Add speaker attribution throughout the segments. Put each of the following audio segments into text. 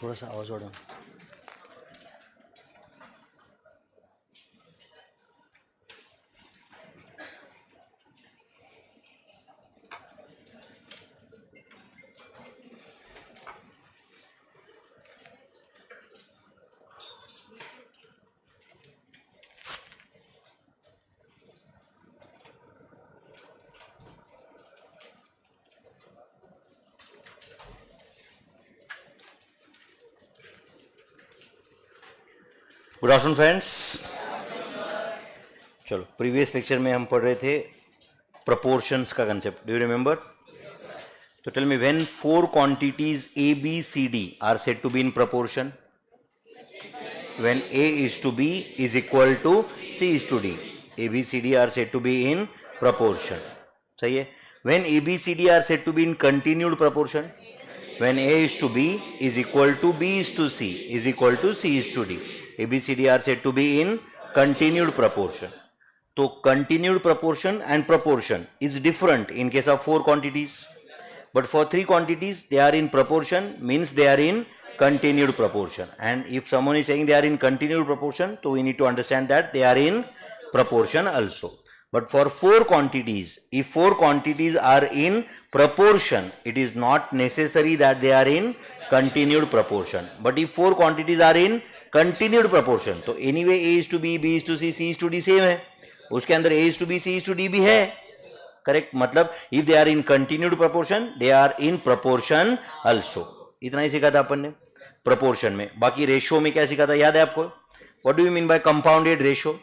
Speaker 1: थोड़ा सा आवाज बढ़ाओ। Good afternoon friends. चलो, प्रीवियस लेक्चर में हम पढ़ रहे थे प्रपोर्शंस का कंसेप्ट। Do you remember? तो tell me, when 4 quantities A, B, C, D are said to be in proportion, when A is to B is equal to C is to D, A, B, C, D are said to be in proportion. सही है। When A, B, C, D are said to be in continued proportion, when A is to B is equal to B is to C is equal to C is to D, A, B, C, D are said to be in continued proportion. तो continued proportion and proportion is different in case of 4 quantities, but for 3 quantities they are in proportion, means they are in continued proportion. And if someone is saying they are in continued proportion, so we need to understand that they are in proportion also. But for 4 quantities, if 4 quantities are in proportion, it is not necessary that they are in continued proportion. But if 4 quantities are in continued proportion, तो anyway A is to B, B is to C, C is to D same है, उसके अंदर A is to B, C is to D भी है, correct. मतलब if they are in continued proportion, they are in proportion also. इतना ही सीखा था अपन ने proportion में। बाकी रेशियो में क्या सीखा था, याद है आपको? What do you mean by compounded ratio?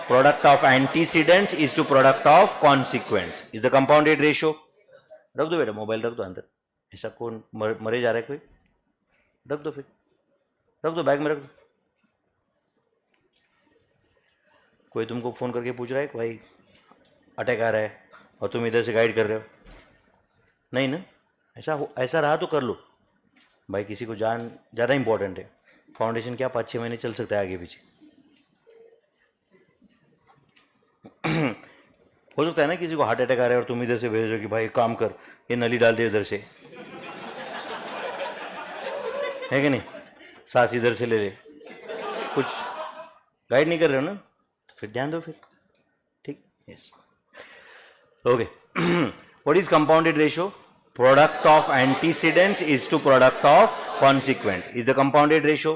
Speaker 1: Product of antecedents is to product of consequents is the compounded ratio. रख दो बेटा, मोबाइल रख दो अंदर। ऐसा कौन मरे जा रहा है कोई? रख दो, फिर रख दो, बैग में रख दो। कोई तुमको फोन करके पूछ रहा है कि भाई अटैक आ रहा है और तुम इधर से गाइड कर रहे हो? नहीं ना? ऐसा रहा तो कर लो भाई, किसी को जान ज़्यादा इंपॉर्टेंट है। फाउंडेशन क्या 5-6 महीने चल सकता है आगे पीछे। हो सकता है ना किसी को हार्ट अटैक आ रहा है और तुम इधर से भेजो कि भाई काम कर, ये नली डाल दे इधर से, है कि नहीं? सांस इधर से ले ले, कुछ गाइड नहीं कर रहे हो ना, फिर ध्यान दो फिर, ठीक? Yes, okay. What is compounded ratio? Product of antecedents is to product of consequent is the compounded ratio.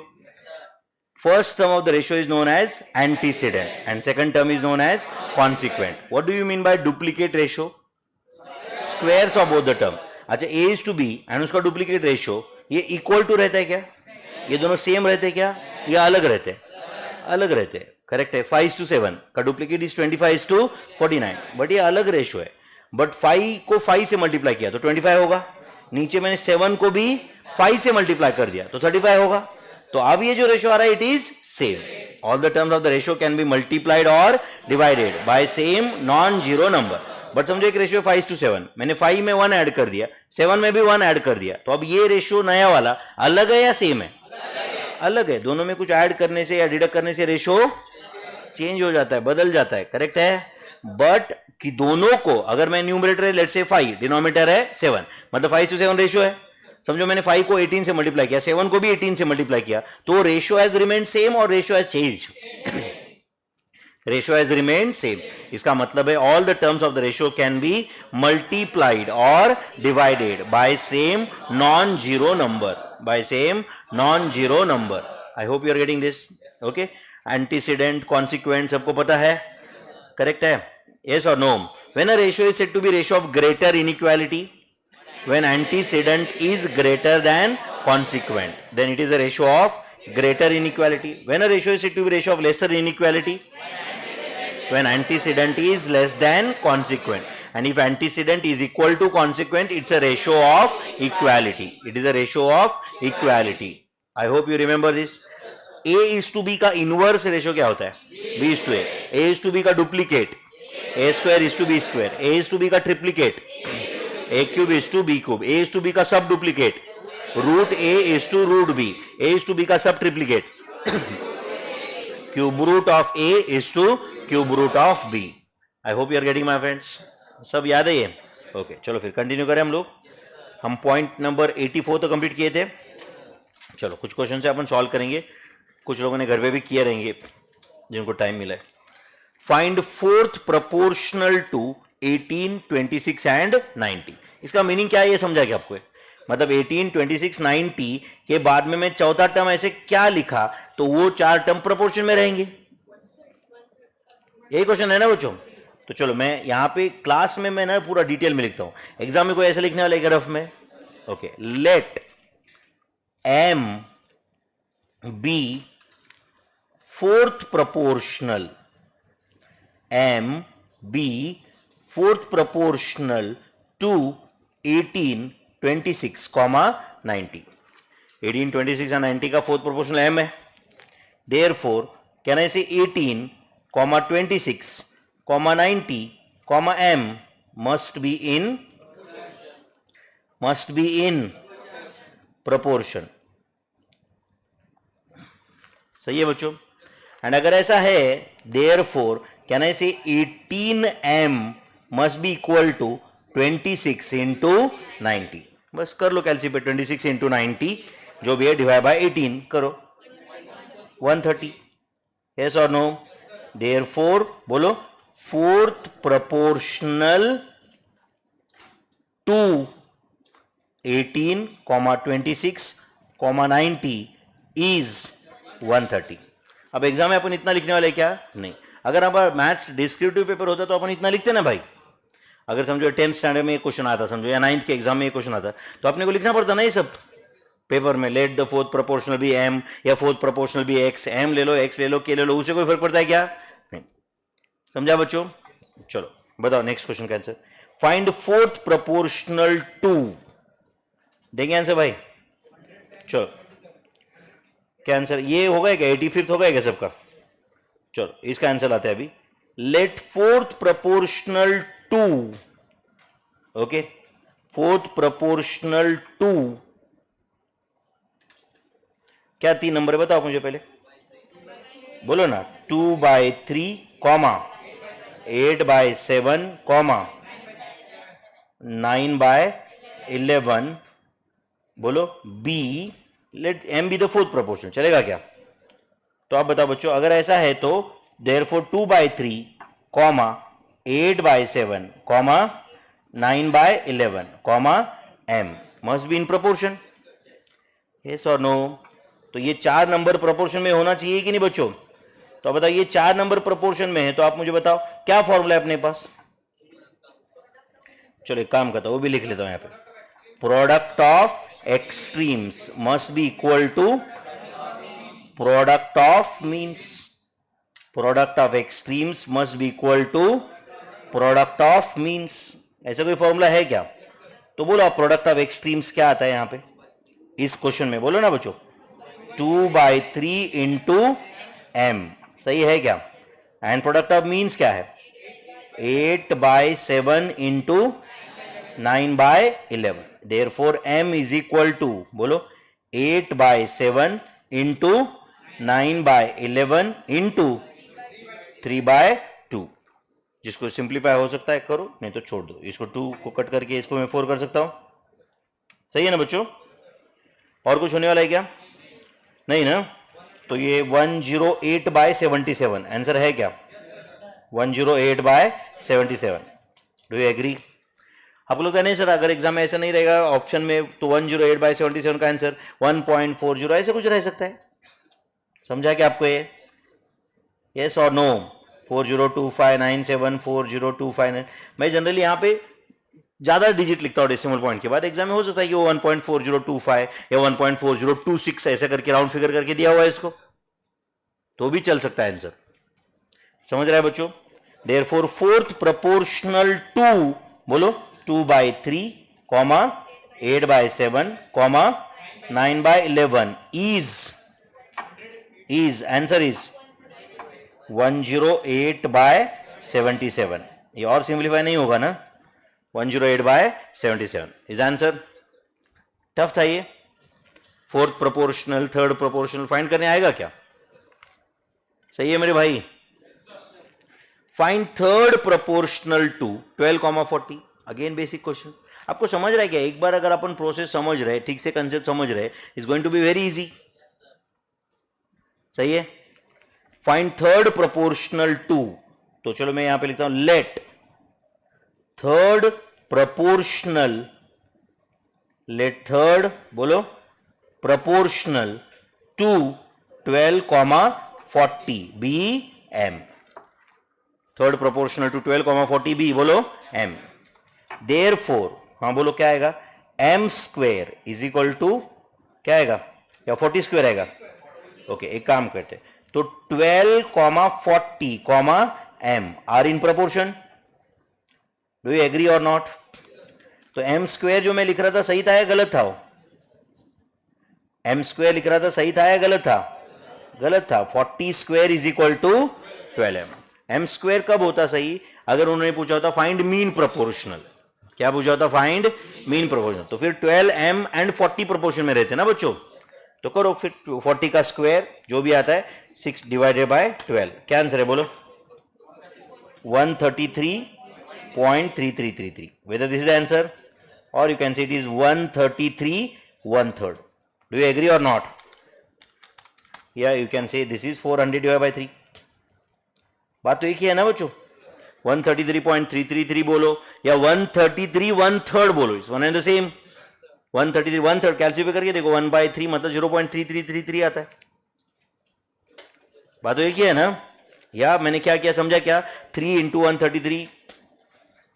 Speaker 1: First term of the ratio is known as antecedent and second term is known as consequent. What do you mean by duplicate ratio? Squares of both the term. अच्छा, A is to B and उसका duplicate ratio ये equal to रहता है क्या? ये दोनों same रहते हैं क्या या अलग रहते हैं? अलग रहते हैं, करेक्ट है। 5:7 का डुप्लीकेट इज 25:49, बट ये अलग रेशियो है। बट 5 को 5 से मल्टीप्लाई किया तो 25 होगा, नीचे मैंने 7 को भी 5 से मल्टीप्लाई कर दिया तो 35 होगा। तो अब ये जो रेशियो आ रहा है it is same. All the terms of the ratio can be multiplied और divided by same non zero number. But समझो एक रेशियो 5:7, मैंने 5 में 1 ऐड कर दिया, 7 में भी 1 ऐड कर दिया, तो अब ये रेशियो नया वाला अलग है या सेम है? अलग है। दोनों में कुछ ऐड करने से या डिडक्ट करने से रेशियो चेंज हो जाता है, बदल जाता है, करेक्ट है। बट कि दोनों को अगर मैं न्यूमरेटर है लेट्स से 5, डिनोमिनेटर है 7, मतलब 5:7 रेशियो है। समझो मैंने 5 को 18 से मल्टीप्लाई किया, 7 को भी 18 से मल्टीप्लाई किया, तो रेशियो हैज रिमेन्ड सेम और ratio has change. Ratio has remained same. इसका मतलब है all the terms of the ratio can be multiplied और divided by same non zero number, by same non zero number. I hope you are getting this, okay. Antecedent, consequent सबको पता है, correct है? Yes or no? When a ratio is said to be ratio of greater inequality, when antecedent is greater than consequent, then it is a ratio of greater inequality. When a ratio is said to be ratio of lesser inequality, when antecedent is less than consequent. And if antecedent is equal to consequent, it's a ratio of equality. It is a ratio of equality. I hope you remember this. A is to B का inverse ratio क्या होता है? B is to A. A is to B का duplicate A square is to B square, A is to B का triplicate A cube is to B cube, A is to B का सब duplicate root A is to root B, A is to B का सब triplicate cube root of A is to cube root of B. I hope you are getting my friends. सब याद है ये? Okay, चलो फिर कंटिन्यू करें हम लोग। हम पॉइंट नंबर 84 तो कंप्लीट किए थे। चलो कुछ क्वेश्चन से अपन सॉल्व करेंगे, कुछ लोगों ने घर पे भी किए रहेंगे जिनको टाइम मिला है। Find fourth proportional to 18, 26 and 90। इसका मीनिंग क्या है ये समझा क्या आपको? मतलब 18, 26, 90 के बाद में मैं चौथा टर्म ऐसे क्या लिखा तो वो चार टर्म प्रोपोर्शन में रहेंगे। यही क्वेश्चन है ना बच्चों? तो चलो मैं यहां पे क्लास में मैं ना पूरा डिटेल में लिखता हूं, एग्जाम में कोई ऐसे लिखने वाला है रफ में। Okay, let M be fourth proportional, M be fourth proportional to 18, 26, 90। 18, 26 और 90 का फोर्थ प्रोपोर्शनल एम है। Therefore can I say 18, 26, 90, m must be in proportion। सही है बच्चों? एंड अगर ऐसा है therefore कैन आई से 18m must be equal to 26 into 90। बस कर लो कैलकुलेट, 26 into 90 जो भी है डिवाइड बाय 18 करो, 130। यस और नो? Therefore बोलो फोर्थ प्रोपोर्शनल टू 18, 26, 90 इज 130। अब एग्जाम में अपन इतना लिखने वाले क्या? नहीं। अगर हमारा मैथ्स डिस्क्रिप्टिव पेपर होता तो अपन इतना लिखते ना भाई। अगर समझो 10th स्टैंडर्ड में एक क्वेश्चन आता, समझो या 9th के एग्जाम में एक क्वेश्चन आता, तो अपने को लिखना पड़ता ना ये सब पेपर में। Let the fourth proportional be M या fourth proportional be X, M ले लो, एक्स ले लो, के ले लो, उससे कोई फर्क पड़ता है क्या? नहीं। समझा बच्चों? चलो बताओ नेक्स्ट क्वेश्चन का answer. Find fourth proportional to, देंगे आंसर भाई? चलो क्या आंसर ये होगा क्या? 85th होगा क्या सबका? चलो इसका आंसर आते हैं अभी। Let fourth proportional to, okay, fourth proportional to क्या 3 नंबर है बताओ मुझे पहले, बोलो ना। 2/3, 8/7, 9/11, बोलो B, let M be the fourth proportion, चलेगा क्या? तो आप बताओ बच्चों, अगर ऐसा है तो therefore 2/3, 8/7, 9/11, M must be in proportion. Yes और नो? तो ये 4 नंबर प्रोपोर्शन में होना चाहिए कि नहीं बच्चों? तो बताओ ये 4 नंबर प्रोपोर्शन में है तो आप मुझे बताओ क्या फॉर्मूला है अपने पास? चलो एक काम करता हूं, वो भी लिख लेता हूं यहां पे। Product of extremes must be equal to product of means, product of extremes must be equal to product of means. ऐसा कोई फॉर्मूला है क्या? तो बोलो आप प्रोडक्ट ऑफ एक्सट्रीम्स क्या आता है यहां पे इस क्वेश्चन में, बोलो ना बच्चों। 2/3 इंटू एम, सही है क्या? एंड प्रोडक्ट ऑफ मीन्स क्या है? 8/7 into 9/11। Therefore m is equal to, बोलो 8/7 इंटू 9/11 इंटू 3/2। जिसको सिंप्लीफाई हो सकता है करो, नहीं तो छोड़ दो। इसको 2 को कट करके इसको मैं 4 कर सकता हूं। सही है ना बच्चों? और कुछ होने वाला है क्या? नहीं ना? तो ये 108/77 आंसर है क्या? 108/77। Do you agree? आपको लगता है नहीं सर अगर एग्जाम में ऐसा नहीं रहेगा ऑप्शन में तो 108/77 का आंसर 1.40 ऐसे कुछ रह सकता है। समझा क्या आपको ये? यस और नो? 4025974025। मैं जनरली यहाँ पे ज्यादा डिजिट लिखता हूँ डेसिमल पॉइंट के बाद। एग्जाम में हो सकता है कि वो 1.4025 या 1.4026 ऐसे करके राउंड फिगर करके दिया हुआ है इसको, तो भी चल सकता है आंसर। समझ रहा है बच्चों? देयरफॉर फोर्थ प्रोपोर्शनल टू, बोलो 2/3, 8/7, 9/11 is आंसर इज 108/77। ये और सिंप्लीफाई नहीं होगा ना? 108/77 इज आंसर। टफ था ये। Fourth proportional, third proportional find करने आएगा क्या? सही है मेरे भाई? Find third proportional to 12, 40। Again basic question. आपको समझ रहा है क्या? एक बार अगर अपन प्रोसेस समझ रहे, ठीक से कंसेप्ट समझ रहे, is going to be very easy. सही है. Find third proportional to. तो चलो मैं यहां पे लिखता हूं let third proportional, let third बोलो proportional to 12,40 be M. Third proportional to 12,40 be बोलो एम. देयरफॉर, हाँ बोलो क्या आएगा? M square is equal to क्या आएगा? या 40 स्क्वेयर आएगा? ओके, एक काम करते, तो 12,40, M are in proportion. Do you agree और नॉट? तो एम स्क्वेयर जो मैं लिख रहा था सही था या गलत था? एम स्क्वेयर लिख रहा था सही था या गलत था? गलत था. 40 square is equal to 12m. M square कब होता सही? अगर उन्होंने पूछा होता फाइंड मीन प्रोपोर्शनल. क्या पूछा होता? Find mean proportional. तो फिर 12m एंड 40 प्रोपोर्शन में रहते ना बच्चों. तो करो फिर 40 का स्क्वायर जो भी आता है 6 डिवाइडेड बाय 12. क्या आंसर है बोलो? 133.3333. Whether this is the answer or you can say it is 133/1/3. Do you agree or not? Yeah, you can say this is 400 divided by 3. बात तो एक ही है ना बच्चों. 133.333 बोलो या 133/1/3 बोलो, it's one and the same. 133/1/3 calculate करके देखो, 1/3 मतलब 0.3333 आता है. बात तो एक ही है ना. या मैंने क्या किया समझा क्या? 3 × 133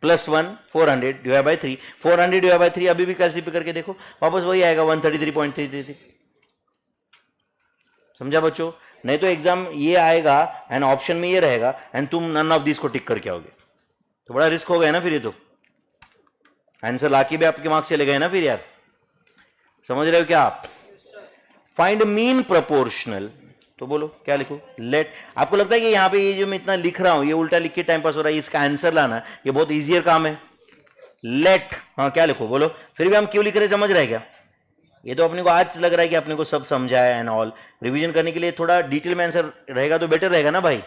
Speaker 1: plus 1 400 divide by 3. 400 divide by 3 अभी भी कैलकुलेट करके देखो, वापस वही आएगा 133.333. समझा बच्चों? नहीं तो एग्जाम ये आएगा एंड ऑप्शन में ये रहेगा एंड तुम नन ऑफ दिस को टिक करके आओगे, तो बड़ा रिस्क हो गया ना फिर. ये तो आंसर लाके भी आपके मार्क्स चले गए ना फिर यार. समझ रहे हो क्या आप? Find mean proportional. तो बोलो क्या लिखो? लेट. आपको लगता है कि यहां पे ये जो मैं इतना लिख रहा हूं ये उल्टा लिख के टाइम पास हो रहा है, इसका आंसर लाना ये बहुत इजियर काम है. लेट, हाँ क्या लिखो बोलो? फिर भी हम क्यों लिख रहे समझ रहे क्या? ये तो अपने को आज लग रहा है कि अपने को सब समझा है एंड ऑल. रिवीजन करने के लिए थोड़ा डिटेल में आंसर रहेगा तो बेटर रहेगा ना भाई.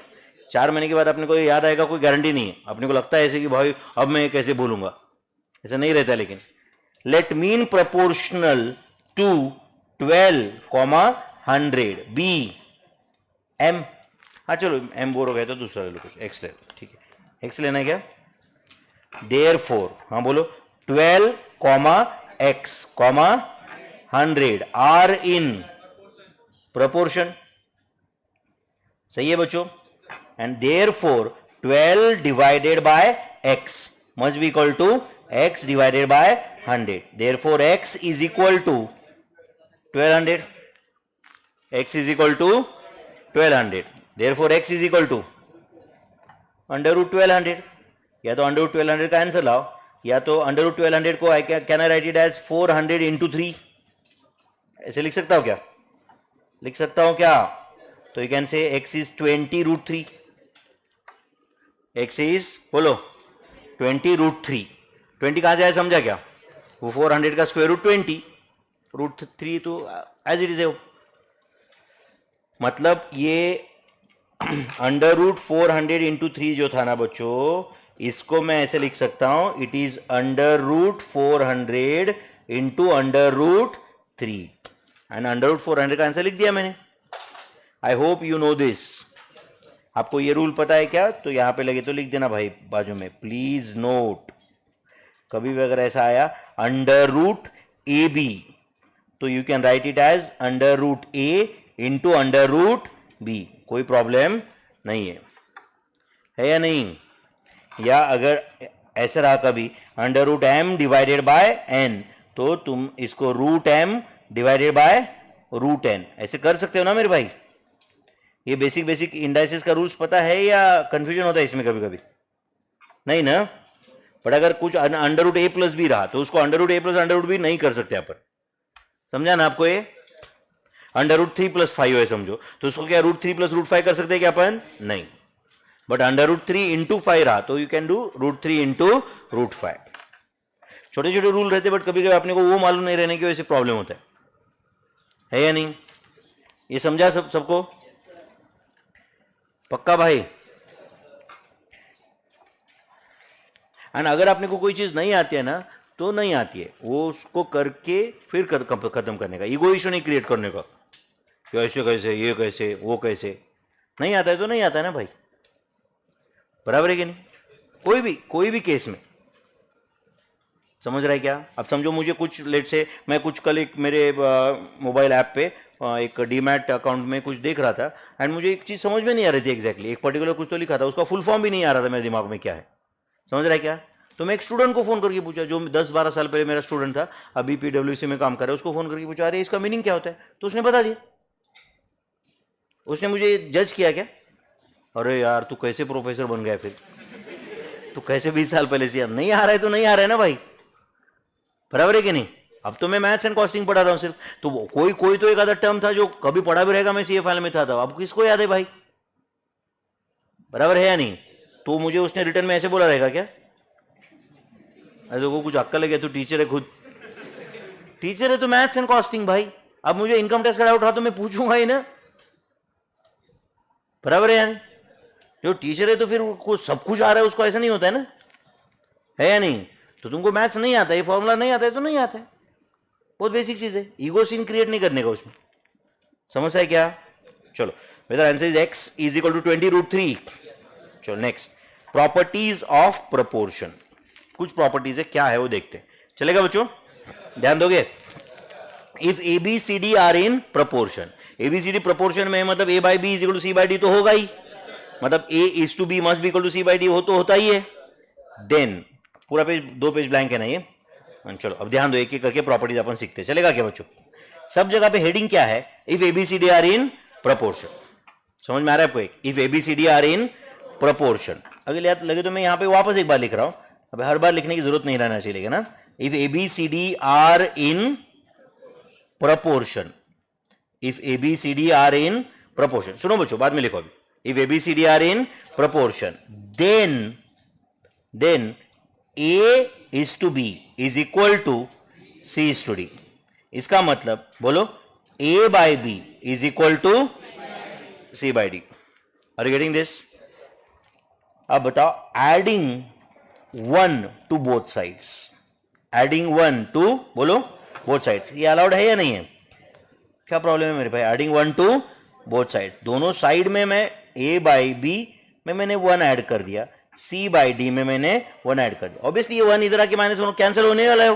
Speaker 1: 4 महीने के बाद अपने को याद आएगा कोई गारंटी नहीं है. अपने को लगता है ऐसे कि भाई अब मैं कैसे बोलूंगा, ऐसा नहीं रहता. लेकिन let mean proportional to 12,100 be M. हाँ चलो एम बोर हो गया तो दूसरा ले लो कुछ, एक्स ले लो. ठीक है, एक्स लेना है क्या? देयरफॉर, हाँ बोलो 12, x, 100 आर इन प्रोपोर्शन. सही है बच्चों? And therefore 12 divided by x must be equal to x divided by 100. Therefore x is equal to 1200. x is equal to 1200. Therefore x is equal to √1200. या तो √1200 का answer लाओ, या तो √1200 को can I write it as 400 × 3. ऐसे लिख सकता हूं क्या? लिख सकता हूं क्या? तो you can say x is 20√3. x is बोलो 20√3. 20 कहां से आया समझा क्या? वो 400 का स्क्वायर रूट 20, √3 तो एज इट इज है. मतलब ये √400 × 3 जो था ना बच्चों, इसको मैं ऐसे लिख सकता हूं, इट इज √400 × √3. एंड √400 का आंसर लिख दिया मैंने. आई होप यू नो दिस. आपको ये रूल पता है क्या? तो यहां पे लगे तो लिख देना भाई बाजू में, प्लीज नोट. कभी भी अगर ऐसा आया √AB तो you can write it as √A × √B. कोई प्रॉब्लम नहीं है या नहीं? या अगर ऐसा रहा कभी √M डिवाइडेड बाय n तो तुम इसको √M डिवाइडेड बाय √n ऐसे कर सकते हो ना मेरे भाई. ये बेसिक इंडाइसिस का रूल्स पता है या कंफ्यूजन होता है इसमें कभी कभी? नहीं ना. बट अगर कुछ √A प्लस b रहा तो उसको √A प्लस √B नहीं कर सकते अपन. समझा ना आपको? ये √3 + 5 है समझो, तो उसको क्या √3 + √5 कर सकते हैं क्या अपन? नहीं. बट √3 × 5 रहा तो यू कैन डू √3 × √5. छोटे छोटे रूल रहते बट कभी कभी अपने को वो मालूम नहीं रहने की वजह से प्रॉब्लम होता है या नहीं? ये समझा सबको? पक्का भाई? एंड अगर आपने को कोई चीज नहीं आती है ना तो नहीं आती है, वो उसको करके फिर खत्म करने का, ईगो इशू नहीं क्रिएट करने का कि ऐसे कैसे, ये कैसे, वो कैसे। नहीं आता है तो नहीं आता है ना भाई, बराबर है कि नहीं? कोई भी केस में, समझ रहा है क्या? अब समझो मुझे कुछ, लेट से मैं कुछ कल एक मेरे मोबाइल ऐप पे एक डीमैट अकाउंट में कुछ देख रहा था, एंड मुझे एक चीज समझ में नहीं आ रही थी एग्जैक्टली, एक पर्टिकुलर कुछ तो लिखा था, उसका फुल फॉर्म भी नहीं आ रहा था मेरे दिमाग में क्या है, समझ रहा है क्या? तो मैं एक स्टूडेंट को फोन करके पूछा, जो 10-12 साल पहले मेरा स्टूडेंट था, अभी PwC में काम कर रहा है, उसको फोन करके पूछा, अरे इसका मीनिंग क्या होता है? तो उसने बता दिया। उसने मुझे जज किया क्या, अरे यार तू कैसे प्रोफेसर बन गया, फिर तू कैसे 20 साल पहले से? नहीं आ रहा है तो नहीं आ रहा है ना भाई, बराबर है कि नहीं? अब तो मैं मैथ्स एंड कॉस्टिंग पढ़ा रहा हूं सिर्फ, तो कोई तो एक आधा टर्म था जो कभी पढ़ा भी रहेगा, मैं CA फाइल में था, अब किसको याद है भाई, बराबर है या नहीं? तो मुझे उसने रिटर्न में ऐसे बोला रहेगा क्या, ऐसे को कुछ अक्कल लगे, तू टीचर है, खुद टीचर है तो मैथ्स एंड कॉस्टिंग भाई, अब मुझे इनकम टैक्स का डाउट रहा तो मैं पूछूंगा ही ना, बराबर है या नहीं? जो टीचर है तो फिर सब कुछ आ रहा है उसको, ऐसा नहीं होता है ना, है या नहीं? तो तुमको मैथ्स नहीं आता है, ये फॉर्मूला नहीं आता है तो नहीं आता है, बहुत बेसिक चीज है, ईगो सीन क्रिएट नहीं करने का उसमें, समझ है क्या? चलो, whether answer is x is equal to 20√3। चलो नेक्स्ट, प्रॉपर्टीज ऑफ प्रोपोर्शन, कुछ प्रॉपर्टीज है, क्या है वो देखते हैं, चलेगा बच्चों? ध्यान दोगे? If ABCD are in proportion, ABCD proportion में है, मतलब A/B is equal to C/D तो होगा ही, मतलब A is to B must be equal to C/D हो तो होता ही है। देन पूरा पेज, 2 पेज ब्लैंक है ना ये, चलो अब ध्यान दो, एक एक करके प्रॉपर्टीज अपन सीखते हैं, चलेगा क्या बच्चों? सब जगह पे हेडिंग क्या है, if ABCD are in proportion, समझ में आ रहा है आपको? If ABCD are in proportion, अगर याद लगे तो मैं यहां पे वापस एक बार लिख रहा हूं, अब हर बार लिखने की जरूरत नहीं रहना चाहिए ना। If ABCD are in proportion, if ABCD are in proportion, सुनो बच्चों बाद में लिखो अभी, if ABCD are in proportion then A is to B is equal to C is to D, इसका मतलब बोलो A by B is equal to C by D, are you getting this? अब बताओ, adding 1 to both sides, adding 1 to बोलो both sides, ये allowed है या नहीं है? क्या प्रॉब्लम है मेरे भाई? एडिंग 1 टू बोथ साइड, दोनों साइड में मैं A by B में मैंने 1 ऐड कर दिया, C by D में मैंने 1 ऐड कर दिया, ऑब्वियसली ये 1 इधर आके -1 कैंसिल होने वाला है,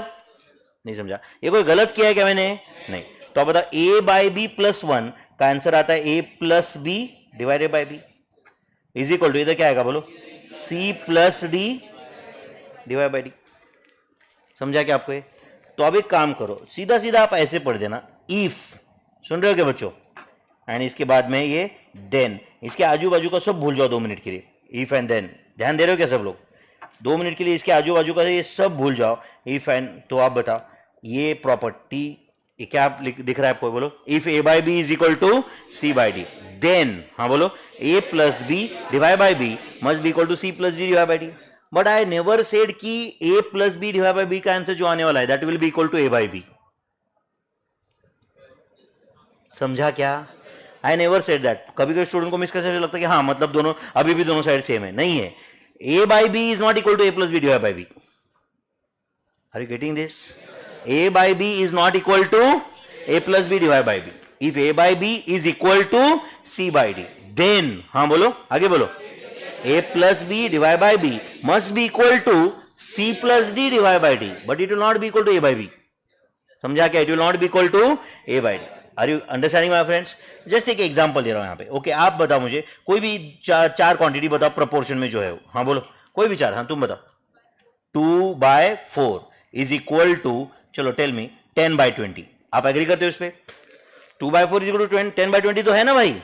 Speaker 1: नहीं समझा? ये कोई गलत किया है क्या मैंने? नहीं। तो अब बताओ A by B plus 1 का आंसर आता है A plus B divided by B is equal to, इधर क्या आएगा बोलो, C plus D divide by D, समझा क्या आपको ये? तो अब एक काम करो, सीधा सीधा आप ऐसे पढ़ देना, इफ, सुन रहे हो क्या बच्चों? एंड इसके बाद में ये देन, इसके आजू बाजू का सब भूल जाओ 2 मिनट के लिए, इफ एंड देन, ध्यान दे रहे हो क्या सब लोग? 2 मिनट के लिए इसके आजू बाजू का ये सब भूल जाओ, इफ एंड, तो आप बताओ ये प्रॉपर्टी, ये क्या दिख रहा है आपको, बोलो if A by B is equal to C by D, then, हाँ बोलो, A plus B divide by B must be equal to C plus D divide by D, but I never said कि A plus B divide by B का आंसर जो आने वाला है that will be equal to A by B, समझा क्या? I never said that. कभी कभी स्टूडेंट को मिसकंसेप्शन लगता है कि हाँ मतलब दोनों अभी भी दोनों साइड सेम है, नहीं है। A by B is not equal to A plus B divided by B. Are you getting this? A by B is not equal to A plus B divided by B. If A by B is equal to C by D, then हाँ बोलो, आगे बोलो, A plus B divided by B must be equal to C plus D divided by D, but it will not be equal to A by B. समझा क्या? It will not be equal to A by D. Are you understanding my friends? Just एक example दे रहा हूं यहाँ पे। Okay, आप बताओ मुझे कोई भी चार क्वांटिटी बताओ प्रोपोर्शन में जो है। हाँ बोलो, कोई भी चार, हाँ तुम बताओ। 2/4 इज इक्वल टू, चलो टेल मी, 10/20। आप एग्री करते हो इस पे? 2/4 इज इक्वल टू 10/20 तो है ना भाई?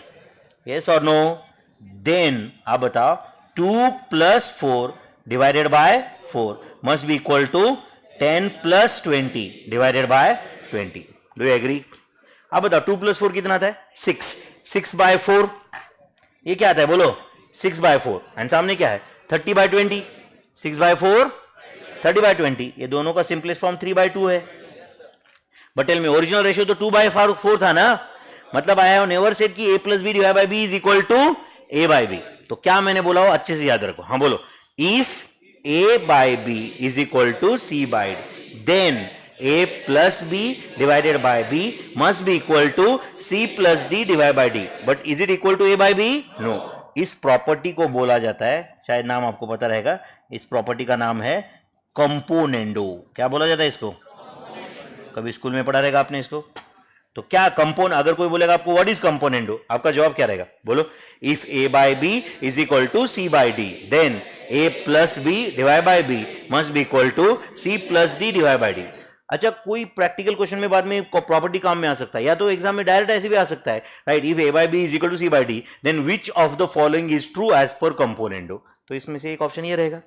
Speaker 1: यस और नो? देन आप बताओ 2 + 4 divided by 4 must be equal to 10 + 20 divided by 20। Do you agree? अब बताओ 2 + 4 कितना आता है? 6। 6/4 ये क्या आता है बोलो? 6/4। एंड सामने क्या है? 30/20। 6/4 30/20। ये दोनों का सिंपलेस्ट फॉर्म 3/2 है। But tell me, original ratio तो 2/4 था ना। मतलब आई हैव नेवर सेड कि A + B divide by B is equal to A by B। तो क्या मैंने बोला हो अच्छे से याद रखो। हाँ बोलो, if A by B is equal to C by D, then A plus B divided by B must be equal to C plus D divided by D. But is it equal to A by B? No. इस property को बोला जाता है, शायद नाम आपको पता रहेगा, इस प्रॉपर्टी का नाम है कंपोनेंडो. क्या बोला जाता है इसको? कभी स्कूल में पढ़ा रहेगा आपने इसको. तो क्या कंपोन, अगर कोई बोलेगा आपको व्हाट इज कंपोनेंडो, आपका जवाब क्या रहेगा? बोलो. If A by B is equal to C by D, then A plus B divide by B must be equal to C plus D divide by D. अच्छा, कोई प्रैक्टिकल क्वेश्चन में बाद में प्रॉपर्टी काम में आ सकता है, या तो एग्जाम में डायरेक्ट ऐसे भी आ सकता है, right? If A by B is equal to C by D, then which of the following is true as पर कंपोनेंडो. तो इसमें से एक ऑप्शन ये रहेगा.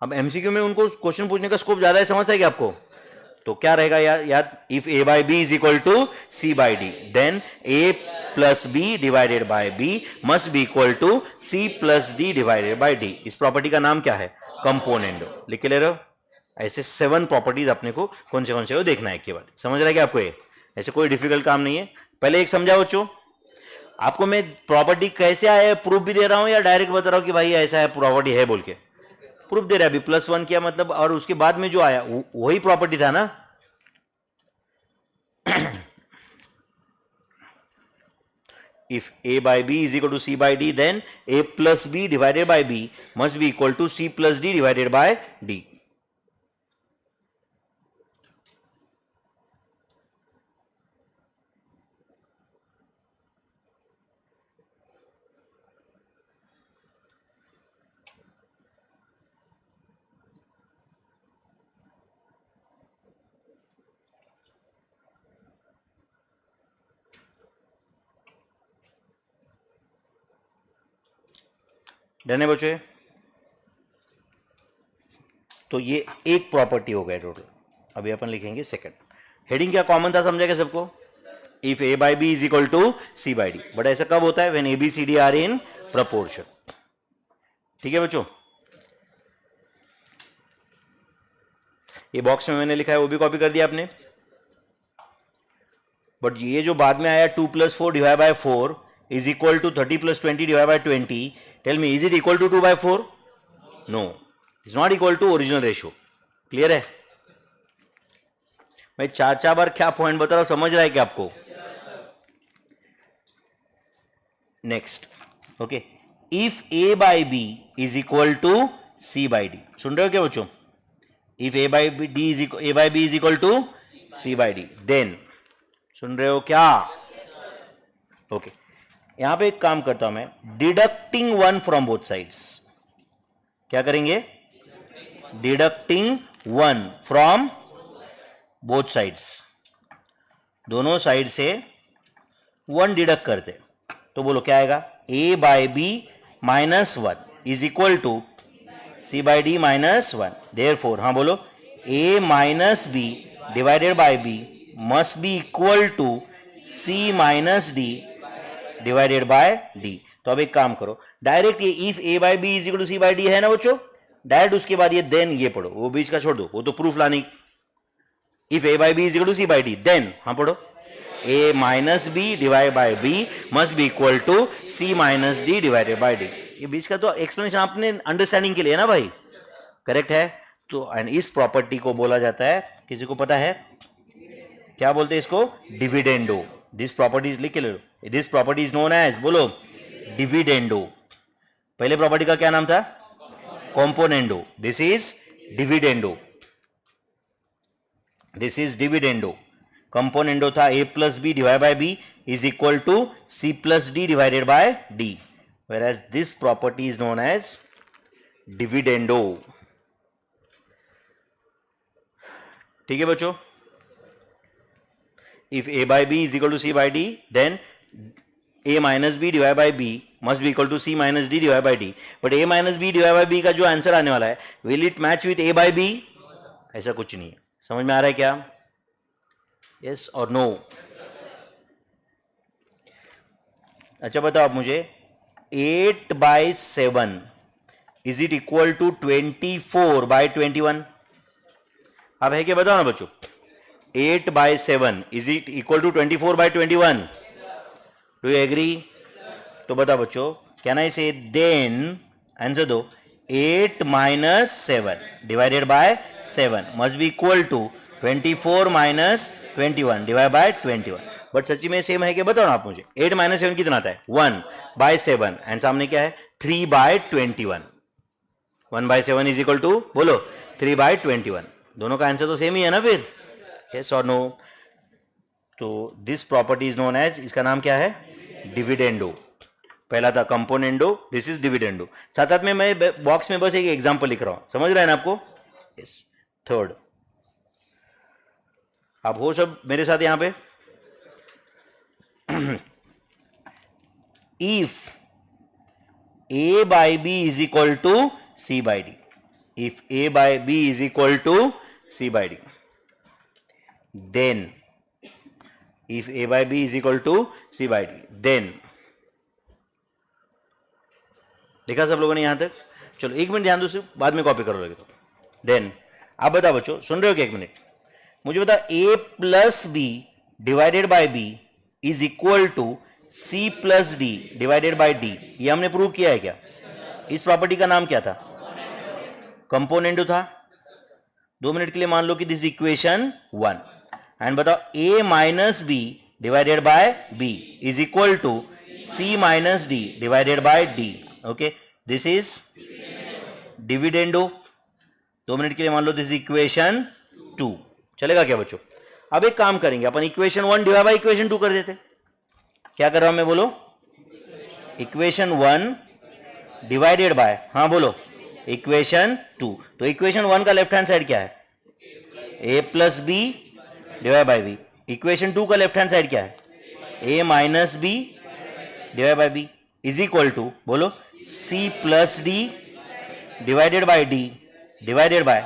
Speaker 1: अब एमसीक्यू में उनको क्वेश्चन पूछने का स्कोप ज्यादा है, समझ आएगा आपको? तो क्या रहेगा याद? If A by B is equal to C by D, then A plus B divided by B must be equal to C plus D divided by D. इस प्रॉपर्टी का नाम क्या है? कंपोनेंडो. लिख के ले रहे हो? ऐसे 7 प्रॉपर्टीज अपने को कौन से वो देखना है केवल. समझ रहा है क्या आपको? ये ऐसे कोई डिफिकल्ट काम नहीं है. पहले एक समझाओ बच्चों, आपको मैं प्रॉपर्टी कैसे आया प्रूफ भी दे रहा हूं, या डायरेक्ट बता रहा हूं कि भाई ऐसा है प्रॉपर्टी है बोल के? प्रूफ दे रहा है. अभी +1 किया मतलब, और उसके बाद में जो आया वही प्रॉपर्टी था ना. If A by B is equal to C by D, then A plus B divided by B must be equal to C plus D divided by D. Done है बच्चों? तो ये एक प्रॉपर्टी हो गया टोटल. अभी अपन लिखेंगे सेकंड. हेडिंग क्या कॉमन था, समझेगा सबको? If A by B is equal to C by D. But ऐसा कब होता है? When A B C D are in proportion. ठीक है बच्चों? ये बॉक्स में मैंने लिखा है वो भी कॉपी कर दिया आपने. बट ये जो बाद में आया 2 + 4 divide by 4 is equal to 30 + 20 divided by 20. Tell me, is it equal to 2 by 4? No, it's not equal to original ratio. Clear है? मैं 4 बार क्या पॉइंट बता रहा हूं, समझ रहा है क्या आपको? Next. Okay. If A by B is equal to C by D. सुन रहे हो क्या बच्चों? If A by B is equal to C by D, then सुन रहे हो क्या? ओके. यहां पे एक काम करता हूं मैं, डिडक्टिंग 1 फ्रॉम बोथ साइड्स. क्या करेंगे? Deducting 1 from both sides. दोनों साइड से 1 डिडक्ट करते. तो बोलो क्या आएगा? A by B minus 1 is equal to C by D minus 1. Therefore, हाँ बोलो, A minus B divided by B must be equal to C minus D divided by D. तो अब एक काम करो, डायरेक्ट ये if A by B is equal to C by D है ना बच्चों, डायरेक्ट उसके बाद ये देन ये पढ़ो, वो बीच का छोड़ दो, वो तो प्रूफ लानी. If A by B is equal to C by D, then हाँ पढ़ो, A minus B divide by B must be equal to C minus D divided by D. ये बीच का तो एक्सप्लेनेशन आपने अंडरस्टैंडिंग के लिए ना भाई, करेक्ट है? तो एंड इस प्रॉपर्टी को बोला जाता है, किसी को पता है क्या बोलते हैं इसको? डिविडेंडो. दिस प्रॉपर्टी लिख के लो. This property is known as, बोलो, डिविडेंडो. पहले प्रॉपर्टी का क्या नाम था? Componendo. This is dividendo. This is dividendo. Componendo था A plus B divide by B is equal to C plus D divided by D. whereas this property is known as dividendo. ठीक है बच्चों? If A by B is equal to C by D, then A minus B divided by B must be equal to C minus D divided by D. But A minus B divided by B का जो answer आने वाला है, will it match with A by B? ऐसा कुछ नहीं है. समझ में आ रहा है क्या? Yes or no? अच्छा बताओ आप मुझे, 8 by 7 is it equal to 24 by 21? अब है क्या बताओ ना बच्चों. 8 by 7 is it equal to 24 by 21? Do you agree? तो बताओ बच्चों, can I say then, answer दो, 8 minus 7 divided by 7 must be equal to 24 minus 21 divided by 21. But सच्ची में सेम है कि बताओ ना आप मुझे. 8 minus 7 कितना आता है? 1 by 7 एंड सामने क्या है? 3 by 21. 1 by 7 is equal to बोलो 3 by 21. दोनों का आंसर तो सेम ही है ना फिर. yes or no? तो this property is known as, इसका नाम क्या है? डिविडेंडो. पहला था कंपोनेंडो, दिस इज डिविडेंडो. साथ साथ में मैं बॉक्स में बस एक एग्जांपल लिख रहा हूं, समझ रहे हैं ना आपको? यस. थर्ड, आप हो सब मेरे साथ यहां पे? If a by b is equal to c by d, if a by b is equal to c by d, then if a by b is equal to c by d, then लिखा सब लोगों ने यहां तक? चलो एक minute ध्यान दो, सिर्फ बाद में कॉपी करो लगे तो. देन आप बताओ बच्चों, सुन रहे हो क्या? एक मिनट मुझे बताओ, a plus B divided by b is equal to c plus D divided by d. ये हमने प्रूव किया है क्या? इस प्रॉपर्टी का नाम क्या था? कंपोनेंडो था. 2 मिनट के लिए मान लो कि दिस इक्वेशन 1. एंड बताओ, a minus B divided by b is equal to c minus D divided by d. Okay, this is dividendo. 2 minute के लिए मान लो दिस इक्वेशन 2. चलेगा क्या बच्चों? अब एक काम करेंगे अपन, इक्वेशन 1 डिवाइड बाय इक्वेशन 2 कर देते. क्या कर रहा हूं मैं? बोलो. इक्वेशन 1 डिवाइडेड बाय, हाँ बोलो, इक्वेशन 2. तो इक्वेशन 1 का लेफ्ट हैंड साइड क्या है? a plus B divide by B. Equation 2 का लेफ्ट हैंड साइड क्या है? a minus B divide by B is equal to, बोलो, c plus D divided by D divided by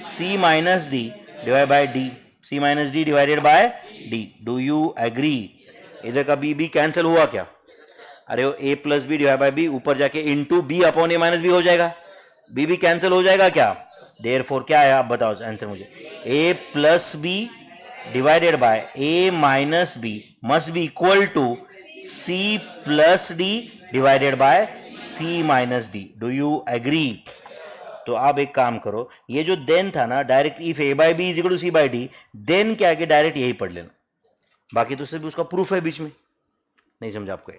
Speaker 1: c minus D divide by D. c minus D divided by D. Do you agree? इधर का b b cancel हुआ क्या? अरे वो a plus B divide by B ऊपर जाके into B upon A minus B हो जाएगा. b b कैंसिल हो जाएगा क्या? देयरफॉर क्या है आप बताओ आंसर मुझे. a plus B divided by a minus B must be equal to c plus D divided by c minus D. Do you agree? तो आप एक काम करो, ये जो देन था ना, direct if a by B is equal to C by D, then क्या है कि डायरेक्ट यही पढ़ लेना. बाकी तो सिर्फ उसका प्रूफ है बीच में. नहीं समझा आपको?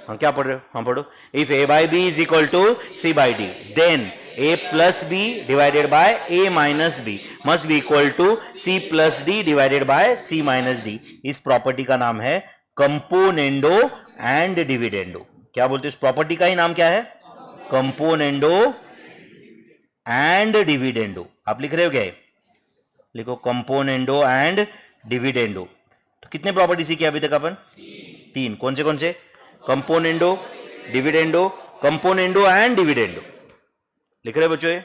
Speaker 1: हम क्या पढ़ रहे हो? हम पढ़ो, if a by B is equal to C by D, then a plus B divided by a minus B must be equal to c plus D divided by c minus D. इस property का नाम है componendo and dividendo. क्या बोलते हैं? इस property का ही नाम क्या है? Componendo and dividendo. आप लिख रहे हो क्या? लिखो कंपोनेंडो एंड डिविडेंडो. तो कितने प्रॉपर्टी सीखे अभी तक अपन? 3. कौन से? Componendo, dividendo, componendo and dividendo. लिख रहे बच्चों?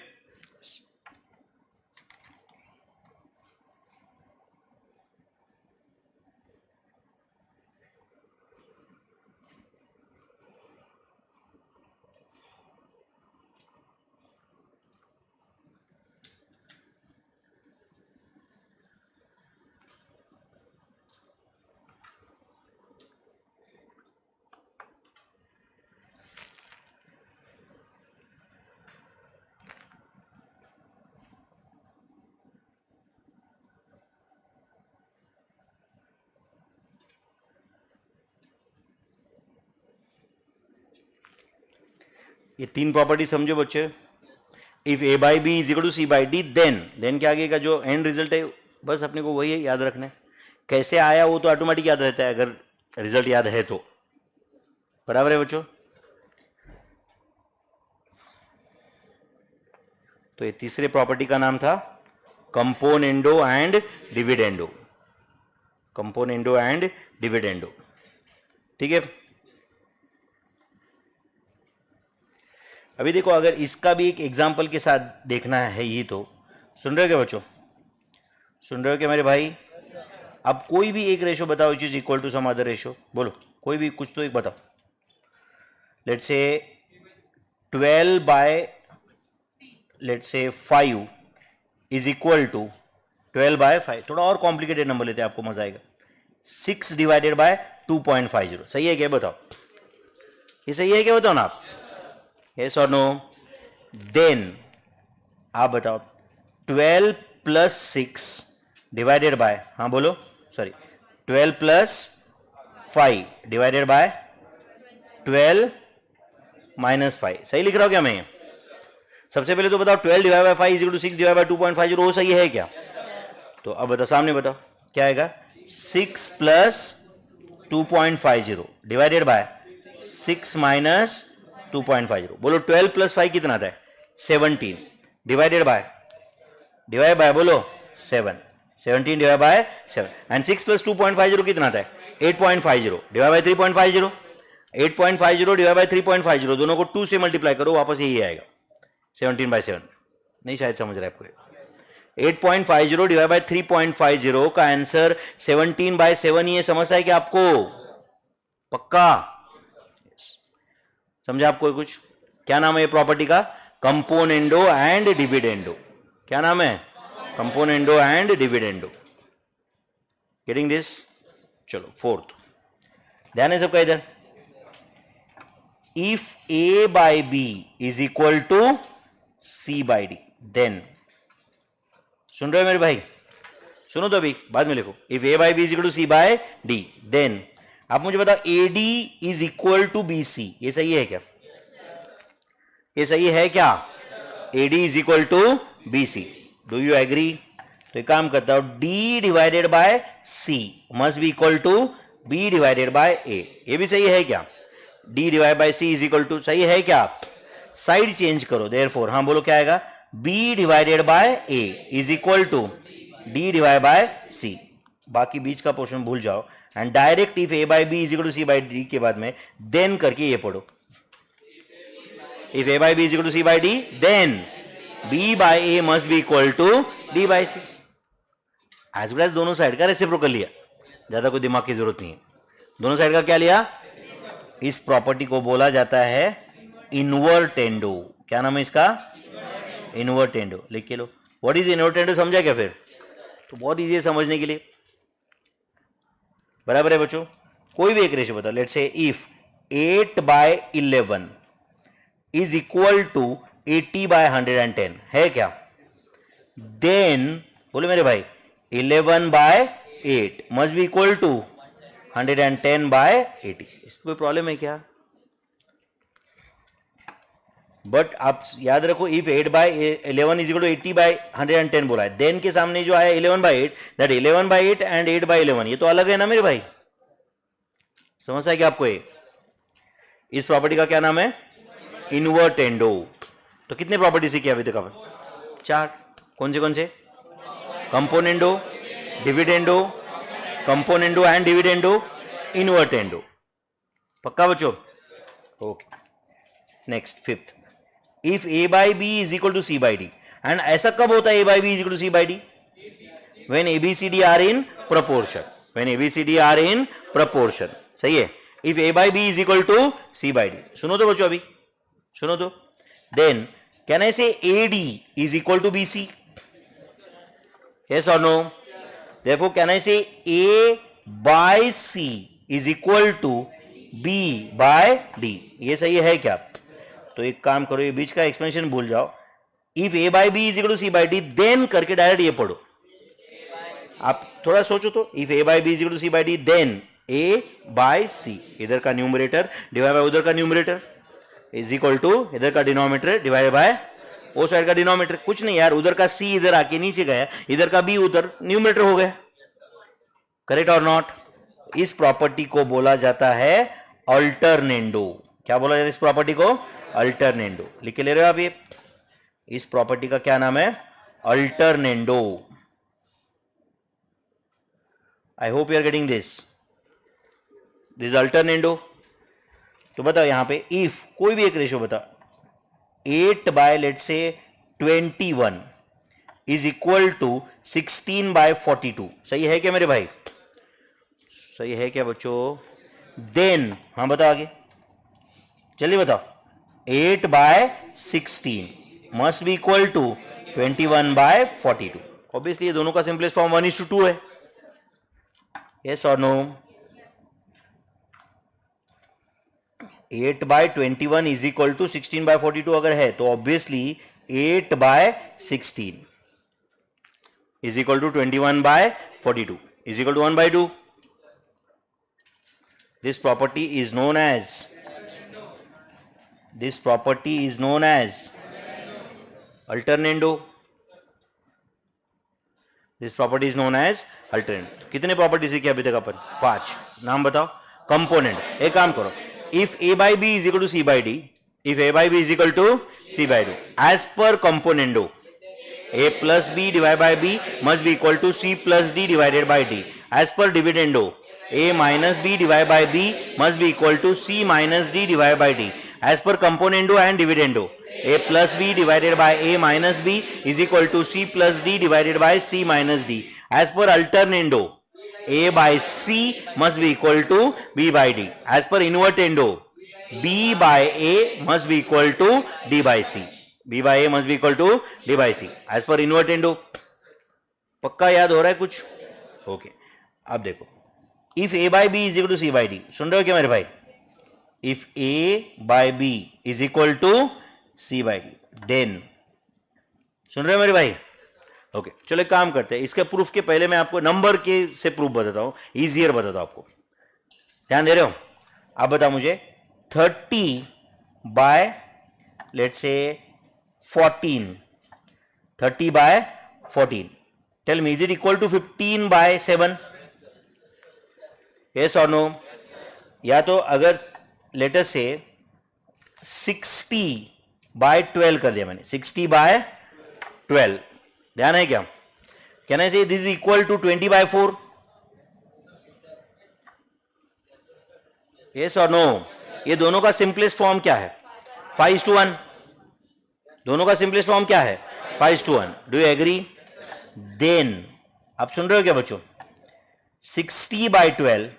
Speaker 1: ये 3 प्रॉपर्टी समझो बच्चे. If a by B is equal to C by D, then क्या आगे का जो एंड रिजल्ट है, बस अपने को वही है याद रखना है. कैसे आया वो तो ऑटोमेटिक याद रहता है अगर रिजल्ट याद है तो. बराबर है बच्चों? तो ये तीसरे प्रॉपर्टी का नाम था componendo and dividendo. Componendo and dividendo. ठीक है. अभी देखो, अगर इसका भी एक एग्जाम्पल के साथ देखना है ही तो, सुन रहे हो क्या बच्चों? सुन रहे हो क्या मेरे भाई? अब कोई भी एक रेशो बताओ which is equal to some other ratio. बोलो कोई भी, कुछ तो एक बताओ. Let's say 12 bye let's say 5 is equal to 12 bye 5. थोड़ा और कॉम्प्लिकेटेड नंबर लेते हैं, आपको मजा आएगा. 6 डिवाइडेड बाय 2.50. सही है क्या बताओ? ये सही है क्या बताओ ना आप? Yes or no? देन आप बताओ 12 प्लस 6 डिवाइडेड बाय, हाँ बोलो, sorry 12 plus 5 divided by 12 minus 5, सही लिख रहा हूं क्या मैं? सबसे पहले तो बताओ 12 divide by 5 is equal to 6 divide by 2.50, वो सही है क्या? तो अब बताओ, सामने बताओ क्या आएगा? 6 प्लस 2.50 डिवाइडेड बाय 6 माइनस 2.50, बोलो 12 प्लस 5 कितना आता है? 17 डिवाइडेड बाय बोलो 7, 17 डिवाइड बाय 7, एंड 6 प्लस 2.50 कितना आता है? 8.50 डिवाइड बाय 3.50, 8.50 डिवाइड बाय 3.50, दोनों को 2 से मल्टीप्लाई करो, वापस यही आएगा 17/7, नहीं शायद समझ रहा है आपको। 8.50 डिवाइड बाय 3.50 का आंसर 17/7 ही है, समझता है क्या आपको? पक्का समझा आपको कुछ? क्या नाम है ये प्रॉपर्टी का? Componendo and dividendo. क्या नाम है? Componendo and dividendo. Getting this? चलो फोर्थ, ध्यान है सबका इधर। If a by B is equal to c by D, then, सुन रहे हो मेरे भाई? सुनो तो अभी, बाद में लिखो। If a by B is equal to c by D, then आप मुझे बताओ AD is equal to BC, ये सही है क्या? ये सही है क्या? AD is equal to BC, do you agree? तो एक काम करता हूं, D divided by C must be equal to B divided by A, ये भी सही है क्या? D divide by C is equal to, सही है क्या? साइड चेंज करो, देयरफॉर, हाँ बोलो क्या आएगा? B divided by A is equal to D divide by C, बाकी बीच का पोर्शन भूल जाओ, and direct if A by B is equal to C by D के बाद में देन करके ये पढ़ो। If A by B is equal to C by D, then B by A must be equal to D by C। As well as दोनों side का reciprocal लिया, ज्यादा कोई दिमाग की जरूरत नहीं है। दोनों साइड का क्या लिया? इस प्रॉपर्टी को बोला जाता है इनवर्टेंडो। क्या नाम है इसका? इनवर्टेंडो। लिख के लो, व्हाट इज इनवर्टेंडो, समझा क्या फिर? तो बहुत इजी है समझने के लिए, बराबर है बच्चों? कोई भी एक रेशियो बता, let's say if 8/11 is equal to 80/110 है क्या? देन बोले मेरे भाई 11/8 मस्ट बी इक्वल टू 110/80। इसमें कोई प्रॉब्लम है क्या? बट आप याद रखो, इफ 8/11 इज इक्वल टू 80/110 बोला है, देन के सामने जो आया 11/8, दैट 11/8 एंड 8/11, ये तो अलग है ना मेरे भाई? समझ आया क्या आपको? ये इस प्रॉपर्टी का क्या नाम है? इनवर्टेंडो। तो कितने प्रॉपर्टी सीखे अभी तक आप? 4। कौन से? Componendo, dividendo, componendo and dividendo, invertendo. पक्का बच्चों? Okay, next fifth, if A by B is equal to C by D, and ऐसा कब होता है A by B is equal to C by D? When ABCD are in proportion, when ABCD are in proportion, सही है? If A by B is equal to C by D, सुनो तो बच्चों, अभी सुनो तो, then can I say AD is equal to BC? yes or no? therefore can I say A by C is equal to B by D, ये सही है क्या? तो एक काम करो, ये बीच का एक्सपेंशन भूल जाओ, if A by B is equal to C by D, then करके डायरेक्ट ये पढ़ो। आप थोड़ा सोचो तो, if A by B is equal to C by D, then A by C, इधर का न्यूमरेटर डिवाइड बाय उधर का न्यूमरेटर इज इक्वल टू इधर का डिनोमिनेटर डिवाइड बाय वो साइड का डिनोमिनेटर। कुछ नहीं यार, उधर का C इधर आके नीचे गया, इधर का B उधर न्यूमरेटर हो गया। करेक्ट और नॉट? इस प्रॉपर्टी को बोला जाता है अल्टरनेंडो। क्या बोला जाता है इस प्रॉपर्टी को? अल्टरनेंडो। लिख के ले रहे हो आप ये? इस प्रॉपर्टी का क्या नाम है? Alternendo. I hope you are getting this. This alternendo. तो बताओ यहां पे इफ कोई भी एक रेशियो बताओ, 8 bye let's say 21 is equal to 16/42, सही है क्या मेरे भाई? सही है क्या बच्चों? देन हाँ बताओ आगे, जल्दी बताओ। 8/16 must be equal to 21/42। Obviously ये दोनों का सिंपलेस्ट फॉर्म 1:2 है। यस और no? 8 by 21 is equal to 16 by 42 अगर है तो obviously 8 by 16 is equal to 21 by 42 is equal to 1 by 2. This property is known as alternando. This property is known as alternando. कितने property सीखे अभी तक अपन? 5. नाम बताओ. कंपोनेंट. एक काम करो, if a by b is equal to c by d, if a by b is equal to c by d, as per componendo, a plus b divided by b must be equal to c plus d divided by d. As per dividendo, a minus b divided by b must be equal to c minus d divided by d. As per componendo and dividendo, a plus b divided by a minus b is equal to c plus d divided by c minus d. As per alternando, a by c must be equal to b by d. As per invertendo, b by a must be equal to d by c. b by a must be equal to d by c. As per invertendo, पक्का याद हो रहा है कुछ? Okay, अब देखो, if a by b is equal to c by d, सुन रहे हो क्या मेरे भाई? If a by b is equal to c by d, then, सुन रहे हो मेरे भाई? ओके, चलो एक काम करते हैं, इसके प्रूफ के पहले मैं आपको नंबर के से प्रूफ बताता हूं, इजियर बताता हूं आपको. ध्यान दे रहे हो? आप बताओ मुझे 30 bye let's say 14, 30 by 14, tell me, is it equal to 15 by 7? Yes और नो? या तो अगर लेटर से 60 बाय 12 कर दिया मैंने, 60 बाय 12, ध्यान है क्या? Can I say this is equal to 20 by 4? Yes और नो? ये दोनों का सिंपलेस्ट फॉर्म क्या है? 5:1. दोनों का सिंपलेस्ट फॉर्म क्या है? 5:1. Do you agree? देन आप सुन रहे हो क्या बच्चों? 60 बाय 12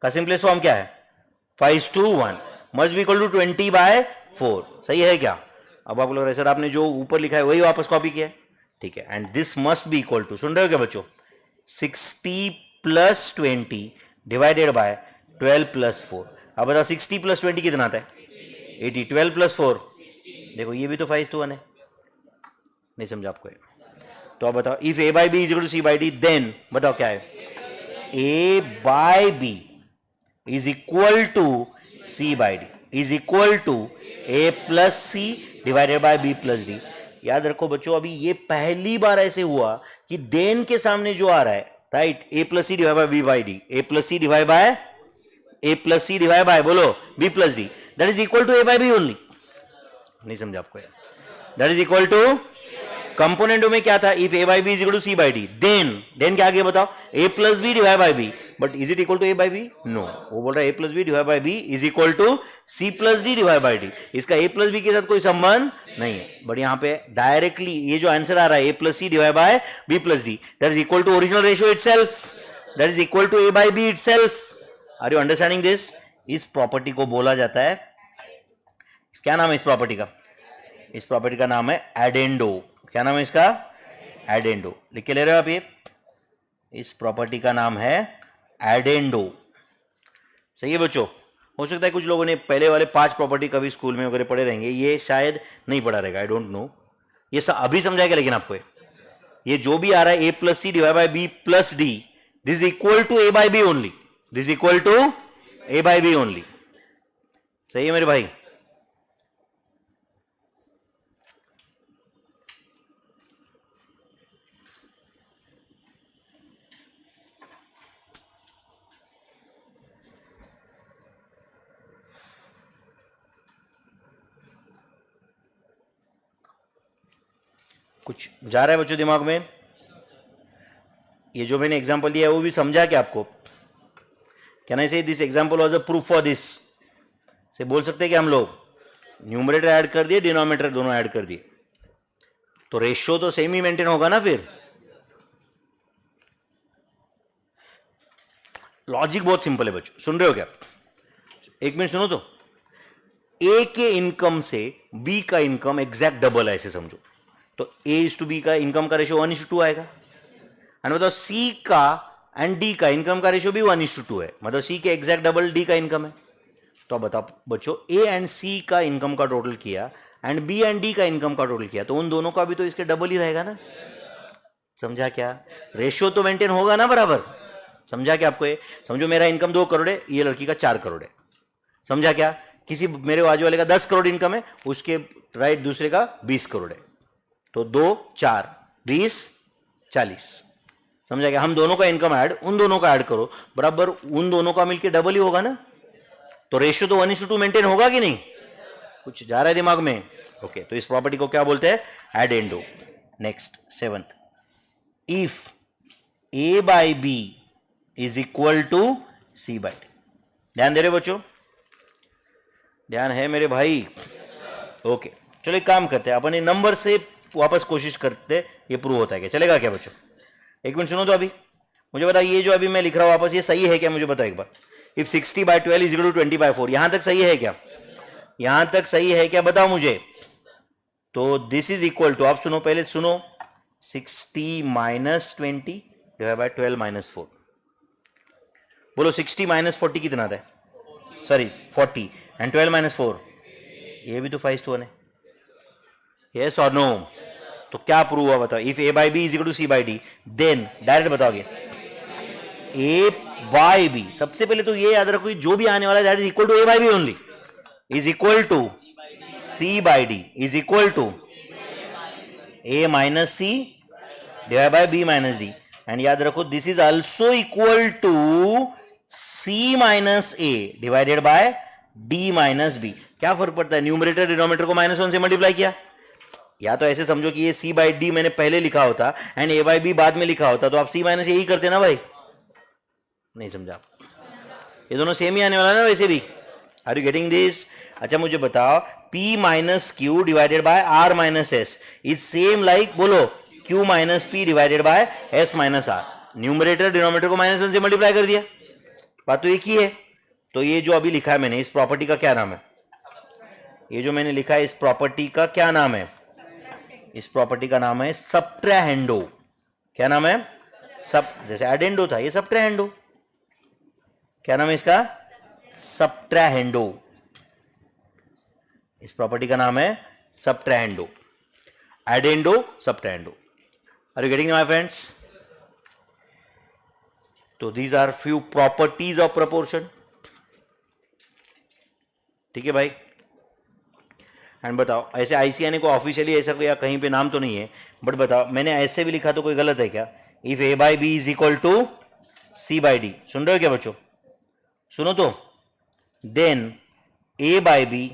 Speaker 1: का सिंपलेस्ट फॉर्म क्या है? 5:1 must be equal to 20 by 4. सही है क्या? अब आपको लग रहा है सर आपने जो ऊपर लिखा है वही वापस कॉपी किया है. ठीक है, and this must be equal to, सुन रहे हो क्या बच्चों? 60 प्लस 20 डिवाइडेड बाय 12 प्लस 4. अब बताओ 60 प्लस 20 कितना आता है? 80. 12 प्लस 4, देखो ये भी तो 5:1 है. नहीं समझा आपको? तो अब बताओ, if a by B is equal to C by D, then बताओ क्या है? a by B is equal to c by D is equal to a plus C divided by b plus D. याद रखो बच्चों, अभी ये पहली बार ऐसे हुआ कि देन के सामने जो आ रहा है, right, a plus C divide by b by D, a plus C divide by बोलो b plus D, that is equal to a by b only. नहीं समझा आपको? That is equal to, componendo में क्या था? If a by B is equal to C by D, then क्या आगे बताओ? a plus B divide by B. But is it equal to a by B? No, वो बोल रहा है a plus B divide by B is equal to c plus D divide by D. इसका a plus B के साथ कोई संबंध नहीं है. बट यहां पे डायरेक्टली ये जो आंसर आ रहा है a plus C divide by B plus D, that is equal to original ratio itself, that is equal to a by B itself. Are you understanding this? इस प्रॉपर्टी को बोला जाता है, क्या नाम है इस प्रॉपर्टी का? इस प्रॉपर्टी का नाम है एडेंडो. क्या नाम है इसका? एडेंडो. लिख के ले रहे हो आप? ये इस प्रॉपर्टी का नाम है एडेंडो. सही है बच्चों? हो सकता है कुछ लोगों ने पहले वाले 5 प्रॉपर्टी कभी स्कूल में वगैरह पढ़े रहेंगे, ये शायद नहीं पढ़ा रहेगा, आई डोंट नो. ये सब अभी समझाएगा, लेकिन आपको ये जो भी आ रहा है a plus C divide by B plus D, this equal to a by B only, this equal to a by B only. सही है मेरे भाई? कुछ जा रहा है बच्चों दिमाग में? ये जो मैंने एग्जांपल दिया है वो भी समझा क्या आपको? Can I say this example was a proof for this? से बोल सकते हैं कि हम लोग न्यूमरेटर ऐड कर दिए, डिनोमिनेटर दोनों ऐड कर दिए, तो रेशियो तो सेम ही मेंटेन होगा ना. फिर लॉजिक बहुत सिंपल है बच्चों, सुन रहे हो क्या? एक मिनट सुनो तो. ए के इनकम से बी का इनकम एग्जैक्ट डबल है, ऐसे समझो. तो ए इज टू बी का इनकम का रेशियो 1:2 आएगा. एंड बताओ सी का एंड डी का इनकम का रेशियो भी 1:2 है, मतलब सी के एग्जैक्ट डबल डी का इनकम है. तो अब बताओ बच्चों, ए एंड सी का इनकम का टोटल किया एंड बी एंड डी का इनकम का टोटल किया, तो उन दोनों का भी तो इसके डबल ही रहेगा ना। समझा क्या? रेशियो तो मेंटेन होगा ना बराबर। समझा क्या आपको? ये समझो मेरा इनकम 2 करोड़ है, ये लड़की का 4 करोड़ है। समझा क्या? किसी मेरे बाजू वाले का 10 करोड़ इनकम है, उसके राइट दूसरे का 20 करोड़ है, तो 2 4 20 40। समझा क्या? हम दोनों का इनकम ऐड उन दोनों का ऐड करो, बराबर उन दोनों का मिलके डबल ही होगा ना। तो रेशियो तो 1:2 मेंटेन होगा कि नहीं? कुछ जा रहा है दिमाग में? ओके, तो इस प्रॉपर्टी को क्या बोलते हैं? Addendo. Next 7th, if A by B is equal to C by D. ध्यान दे रहे बच्चों? ध्यान है मेरे भाई? ओके, चलो एक काम करते हैं, अपन नंबर से वापस कोशिश करते, ये प्रूव होता है क्या? चलेगा क्या बच्चों? एक मिनट सुनो तो, अभी मुझे बताओ ये जो अभी मैं लिख रहा हूं वापस, ये सही है क्या? मुझे बताओ एक बार। इफ 60/12 इज इक्वल टू 20/4, यहां तक सही है क्या? यहां तक सही है क्या? बताओ मुझे। तो दिस इज इक्वल टू, आप सुनो पहले सुनो, 60 - 20 डिवाइड बाय 12 - 4। बोलो 60 - 40 कितना आता है? सॉरी 40 एंड 12 - 4, ये भी तो 5:1 है। यस और नो? तो क्या प्रूव हुआ बताओ? If A by B is equal to C by D, then direct बताओगे ए बाई बी। सबसे पहले तो ये याद रखो, जो भी आने वाला है that is equal to A by B only, is equal to C by D, is equal to A minus C divide by B minus D. And याद रखो this is also equal to C minus A divided by D minus B. क्या फर्क पड़ता है? Numerator denominator को -1 से multiply किया, या तो ऐसे समझो कि ये सी बाई डी मैंने पहले लिखा होता एंड ए बाई बी बाद में लिखा होता, तो आप सी माइनस ए ही करते ना भाई। नहीं समझा? ये दोनों सेम ही आने वाला है ना वैसे भी। Are you getting this? अच्छा मुझे बताओ, P minus Q divided by R minus S is same like, बोलो, Q minus P divided by S minus R। Numerator denominator को -1 से मल्टीप्लाई कर दिया, बात तो एक ही है। तो ये जो अभी लिखा है मैंने, इस प्रॉपर्टी का क्या नाम है? ये जो मैंने लिखा है इस प्रॉपर्टी का क्या नाम है? इस प्रॉपर्टी का नाम है सबट्राहेंडो। क्या नाम है? सब, जैसे एडेंडो था, ये सबट्राहेंडो। क्या नाम है इसका? सबट्राहेंडो। इस प्रॉपर्टी का नाम है subtrahendo, addendo, subtrahendo. Are you getting my friends? तो these are few properties of proportion. ठीक है भाई? एंड बताओ, ऐसे आईसीआईएन को ऑफिशियली ऐसा कोई या कहीं पे नाम तो नहीं है, बट बताओ मैंने ऐसे भी लिखा तो कोई गलत है क्या? If A by B is equal to C by D, सुन रहे हो क्या बच्चों? सुनो तो, then A by B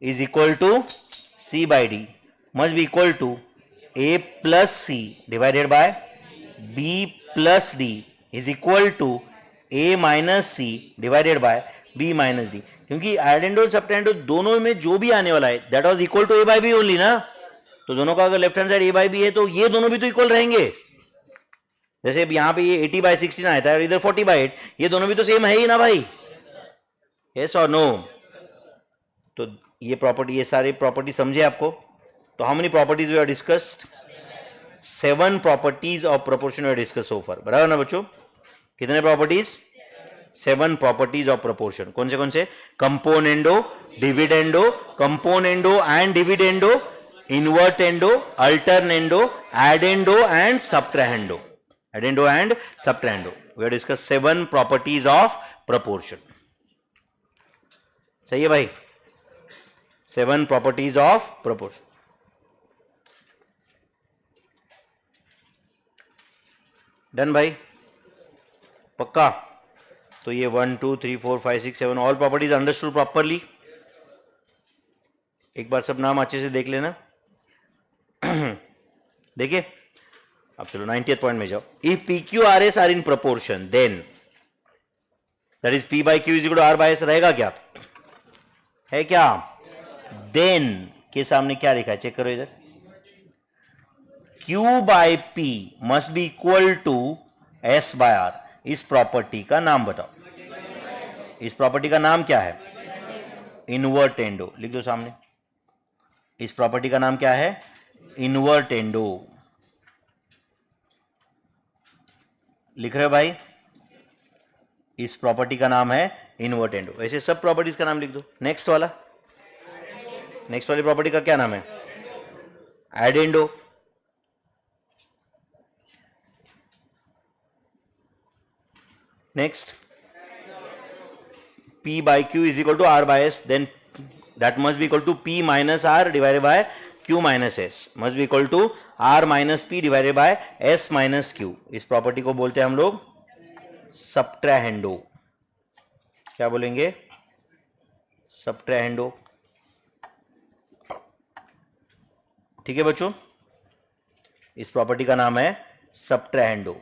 Speaker 1: is equal to C by D must be equal to A plus C divided by B plus D is equal to A minus C divided by B minus D। क्योंकि एडेंडो और सबटेंडो दोनों में जो भी आने वाला है that was equal to A by B only ना। तो दोनों का अगर left hand side A by B है तो ये दोनों भी तो इक्वल रहेंगे। जैसे अब यहाँ पे ये 80/16 आया था और इधर 40/8, ये दोनों भी तो सेम है ही ना भाई। यस और नो? तो ये प्रॉपर्टी, ये सारे प्रॉपर्टी समझे आपको? तो how many properties we have discussed? 7 properties of proportion we have discussed so far. बराबर ना बच्चों? कितने प्रॉपर्टीज? 7 properties of proportion. कौन से? Componendo, dividendo, componendo and dividendo, invertendo, alternendo, addendo and subtrahendo. Addendo and subtrahendo, we have discussed 7 properties of proportion. सही है भाई? 7 properties of proportion. Done भाई? पक्का? तो ये 1 2 3 4 5 6 7 ऑल प्रॉपर्टीज अंडरस्टूड प्रॉपरली? एक बार सब नाम अच्छे से देख लेना। देखिए अब चलो 90th पॉइंट में जाओ। If P Q R S are in proportion then that is P by Q is equal to R by S. रहेगा क्या? है क्या? देन के सामने क्या लिखा है? चेक करो इधर, Q by P must be equal to S by R। इस प्रॉपर्टी का नाम बताओ। इस प्रॉपर्टी का नाम क्या है? इन्वर्टेंडो। लिख दो सामने। इस प्रॉपर्टी का नाम क्या है? इन्वर्टेंडो। लिख रहे हो भाई? इस प्रॉपर्टी का नाम है इनवर्ट एंडो। वैसे सब प्रॉपर्टीज का नाम लिख दो। नेक्स्ट वाला, नेक्स्ट वाली प्रॉपर्टी का क्या नाम है? Addendo. Next, P by Q is equal to R by S, then that must be equal to P minus R divided by Q minus S, must be equal to R minus P divided by S minus Q। इस property को बोलते हैं हम लोग सबट्राहेंडो। क्या बोलेंगे? सबट्राहेंडो। ठीक है बच्चों, इस प्रॉपर्टी का नाम है सबट्राहेंडो।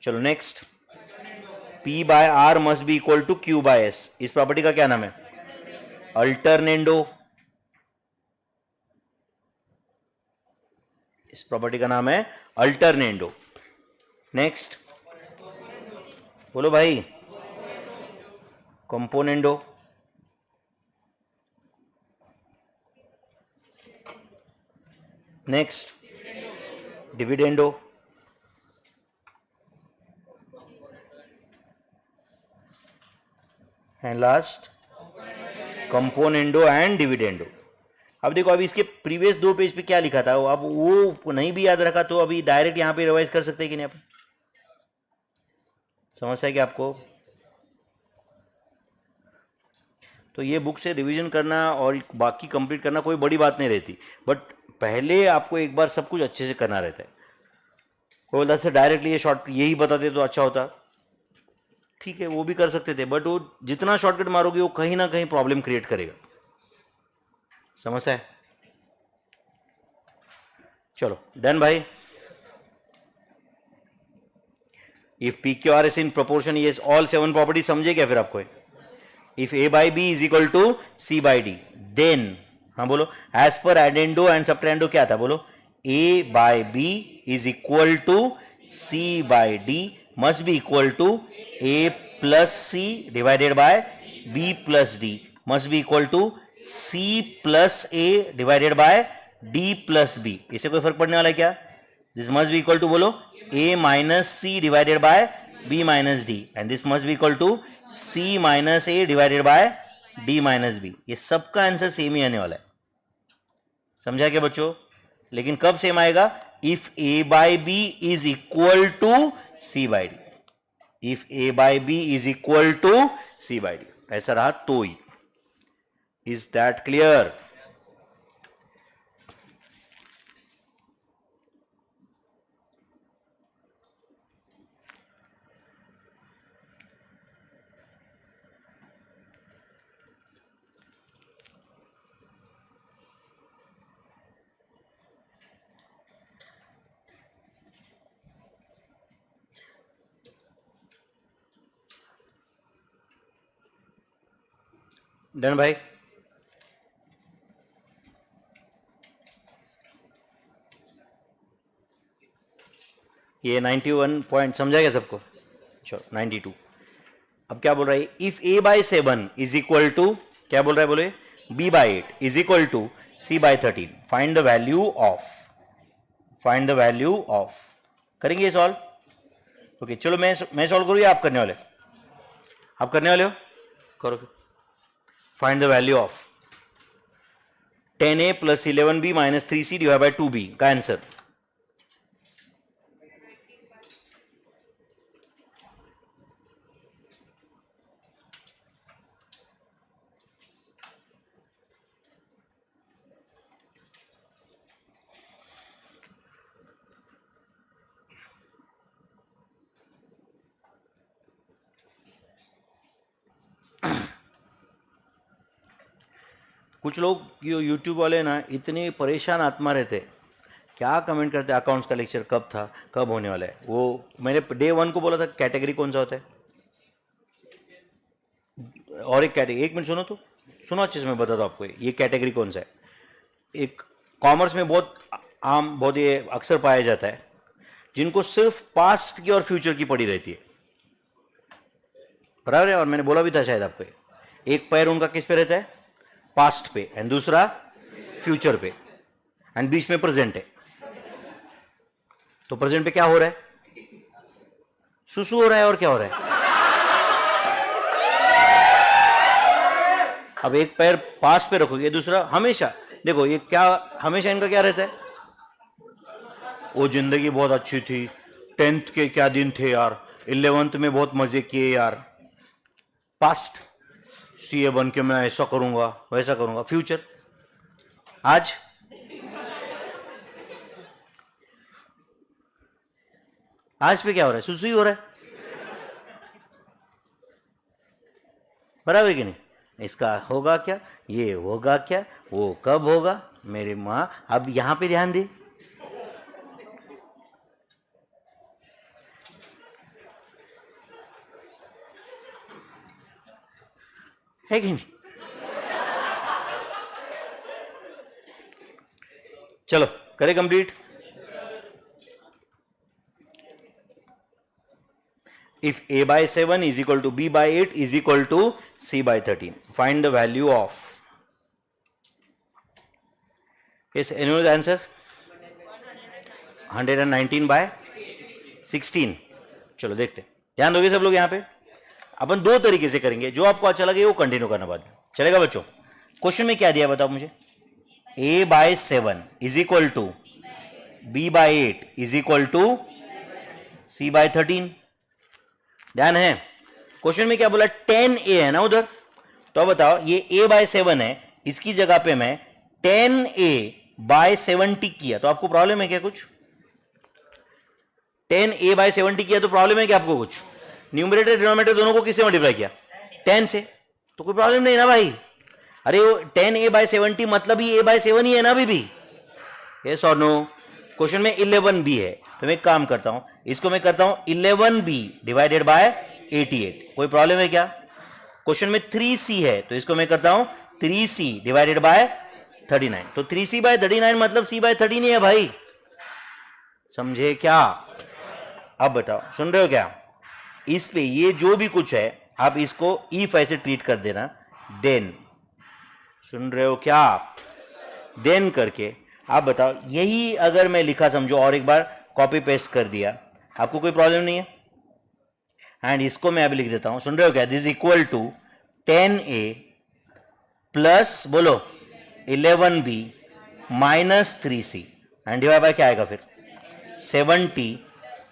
Speaker 1: चलो next, P by R must be equal to Q by S, इस प्रॉपर्टी का क्या नाम है? अल्टरनेंडो। इस प्रॉपर्टी का नाम है अल्टरनेंडो। नेक्स्ट बोलो भाई, componendo. Next, dividendo. And last, componendo and dividendo. अब देखो, अभी इसके प्रीवियस 2 पेज पे क्या लिखा था, अब वो नहीं भी याद रखा तो अभी डायरेक्ट यहां पे रिवाइज कर सकते हैं कि नहीं? आप समझता है कि आपको? तो ये बुक से रिवीजन करना और बाकी कंप्लीट करना कोई बड़ी बात नहीं रहती, बट पहले आपको एक बार सब कुछ अच्छे से करना रहता है। कोई बोलता है डायरेक्टली ये शॉर्ट यही बताते तो अच्छा होता, ठीक है वो भी कर सकते थे, बट वो जितना शॉर्टकट मारोगे वो कहीं ना कहीं प्रॉब्लम क्रिएट करेगा। समझता है? चलो डन भाई। If P Q R S in proportion, ये ऑल 7 प्रॉपर्टी समझे क्या फिर आपको? If A by B is equal to C by D, then हाँ बोलो, एज पर एडेंडो एंड सबट्रेंडो क्या था? बोलो, A by B is equal to C by D must be equal to A plus C divided by B plus D must be equal to C plus A divided by D plus B. इससे कोई फर्क पड़ने वाला है क्या? This must be equal to बोलो A minus C divided by B minus D, and this must be equal to C minus A divided by D minus B. ये सबका आंसर सेम ही आने वाला है। समझा क्या बच्चों? लेकिन कब सेम आएगा? If A by B is equal to C by D, if A by B is equal to C by D, ऐसा रहा तो ही। Is that clear? डन भाई। ये 91 पॉइंट समझा गया सबको? चलो 92। अब क्या बोल रहा है? If A by 7 is equal to, क्या बोल रहा है बोले, B by 8 is equal to C by 13, find the value of, find the value of. करेंगे ये सॉल्व? ओके चलो मैं सॉल्व करूँ या आप करने वाले? आप करने वाले हो? करो फिर। Find the value of 10a plus 11b minus 3c divide by 2b का आंसर। कुछ लोग यूट्यूब वाले ना इतने परेशान आत्मा रहते, क्या कमेंट करते, अकाउंट्स का लेक्चर कब था, कब होने वाला है। वो मैंने डे 1 को बोला था कैटेगरी कौन सा होता है, और एक कैटेगरी, एक मिनट सुनो तो, सुनो अच्छे से मैं बताता हूँ आपको ये कैटेगरी कौन सा है। एक कॉमर्स में बहुत आम, बहुत ये अक्सर पाया जाता है, जिनको सिर्फ पास्ट की और फ्यूचर की पड़ी रहती है, बराबर है। और मैंने बोला भी था शायद आपको, एक पैर उनका किस पे रहता है? पास्ट पे, एंड दूसरा फ्यूचर पे, एंड बीच में प्रेजेंट है। तो प्रेजेंट पे क्या हो रहा है? सुसु हो रहा है, और क्या हो रहा है? अब एक पैर पास पे रखोगे, दूसरा हमेशा, देखो ये क्या, हमेशा इनका क्या रहता है, वो जिंदगी बहुत अच्छी थी, 10th के क्या दिन थे यार, 11th में बहुत मजे किए यार, पास्ट, सीए बन के मैं ऐसा करूंगा वैसा करूंगा, फ्यूचर, आज पे क्या हो रहा है, सुसुई हो रहा है, बराबर कि नहीं, इसका होगा क्या, ये होगा क्या, वो कब होगा, मेरी माँ, अब यहां पे ध्यान दे, है कि नहीं, चलो करें complete. If a by 7 is equal to b by 8 is equal to c by 13, find the value of, yes, anyone answer, 119 by 16। चलो देखते, ध्यान दोगे सब लोग, यहाँ पे अपन दो तरीके से करेंगे, जो आपको अच्छा लगे वो कंटिन्यू करना बाद में, चलेगा बच्चों। क्वेश्चन में क्या दिया बताओ मुझे, a by 7 is equal to b by 8 is equal to c by 13, ध्यान है, क्वेश्चन में क्या बोला, 10a है ना उधर, तो बताओ ये a by 7 है, इसकी जगह पे मैं 10a by 70 किया, तो आपको प्रॉब्लम है क्या कुछ, 10a by 70 किया तो प्रॉब्लम है क्या आपको कुछ, न्यूमरेटर डिनोमिनेटर दोनों को किससे मल्टीप्लाई किया, 10 से, तो कोई प्रॉब्लम नहीं ना भाई, अरे वो 10a by 70 मतलब ही a by 7 ही है ना अभी भी, यस और नो। क्वेश्चन में 11b है, तो मैं एक काम करता हूं, इसको मैं करता हूं 11b डिवाइडेड बाय 88, कोई प्रॉब्लम है क्या। क्वेश्चन में 3c है, तो इसको मैं करता हूं 3c डिवाइडेड बाय 39, तो 3c बाय 39 मतलब c बाय 13 ही है भाई, समझे क्या। अब बताओ सुन रहे हो क्या, इस पे ये जो भी कुछ है आप इसको इफ ऐसे ट्रीट कर देना, देन, सुन रहे हो क्या, देन करके आप बताओ, यही अगर मैं लिखा समझो और एक बार कॉपी पेस्ट कर दिया, आपको कोई प्रॉब्लम नहीं है, एंड इसको मैं अभी लिख देता हूं, सुन रहे हो क्या, this equal to 10a plus बोलो 11b minus 3c and divide by क्या आएगा फिर 70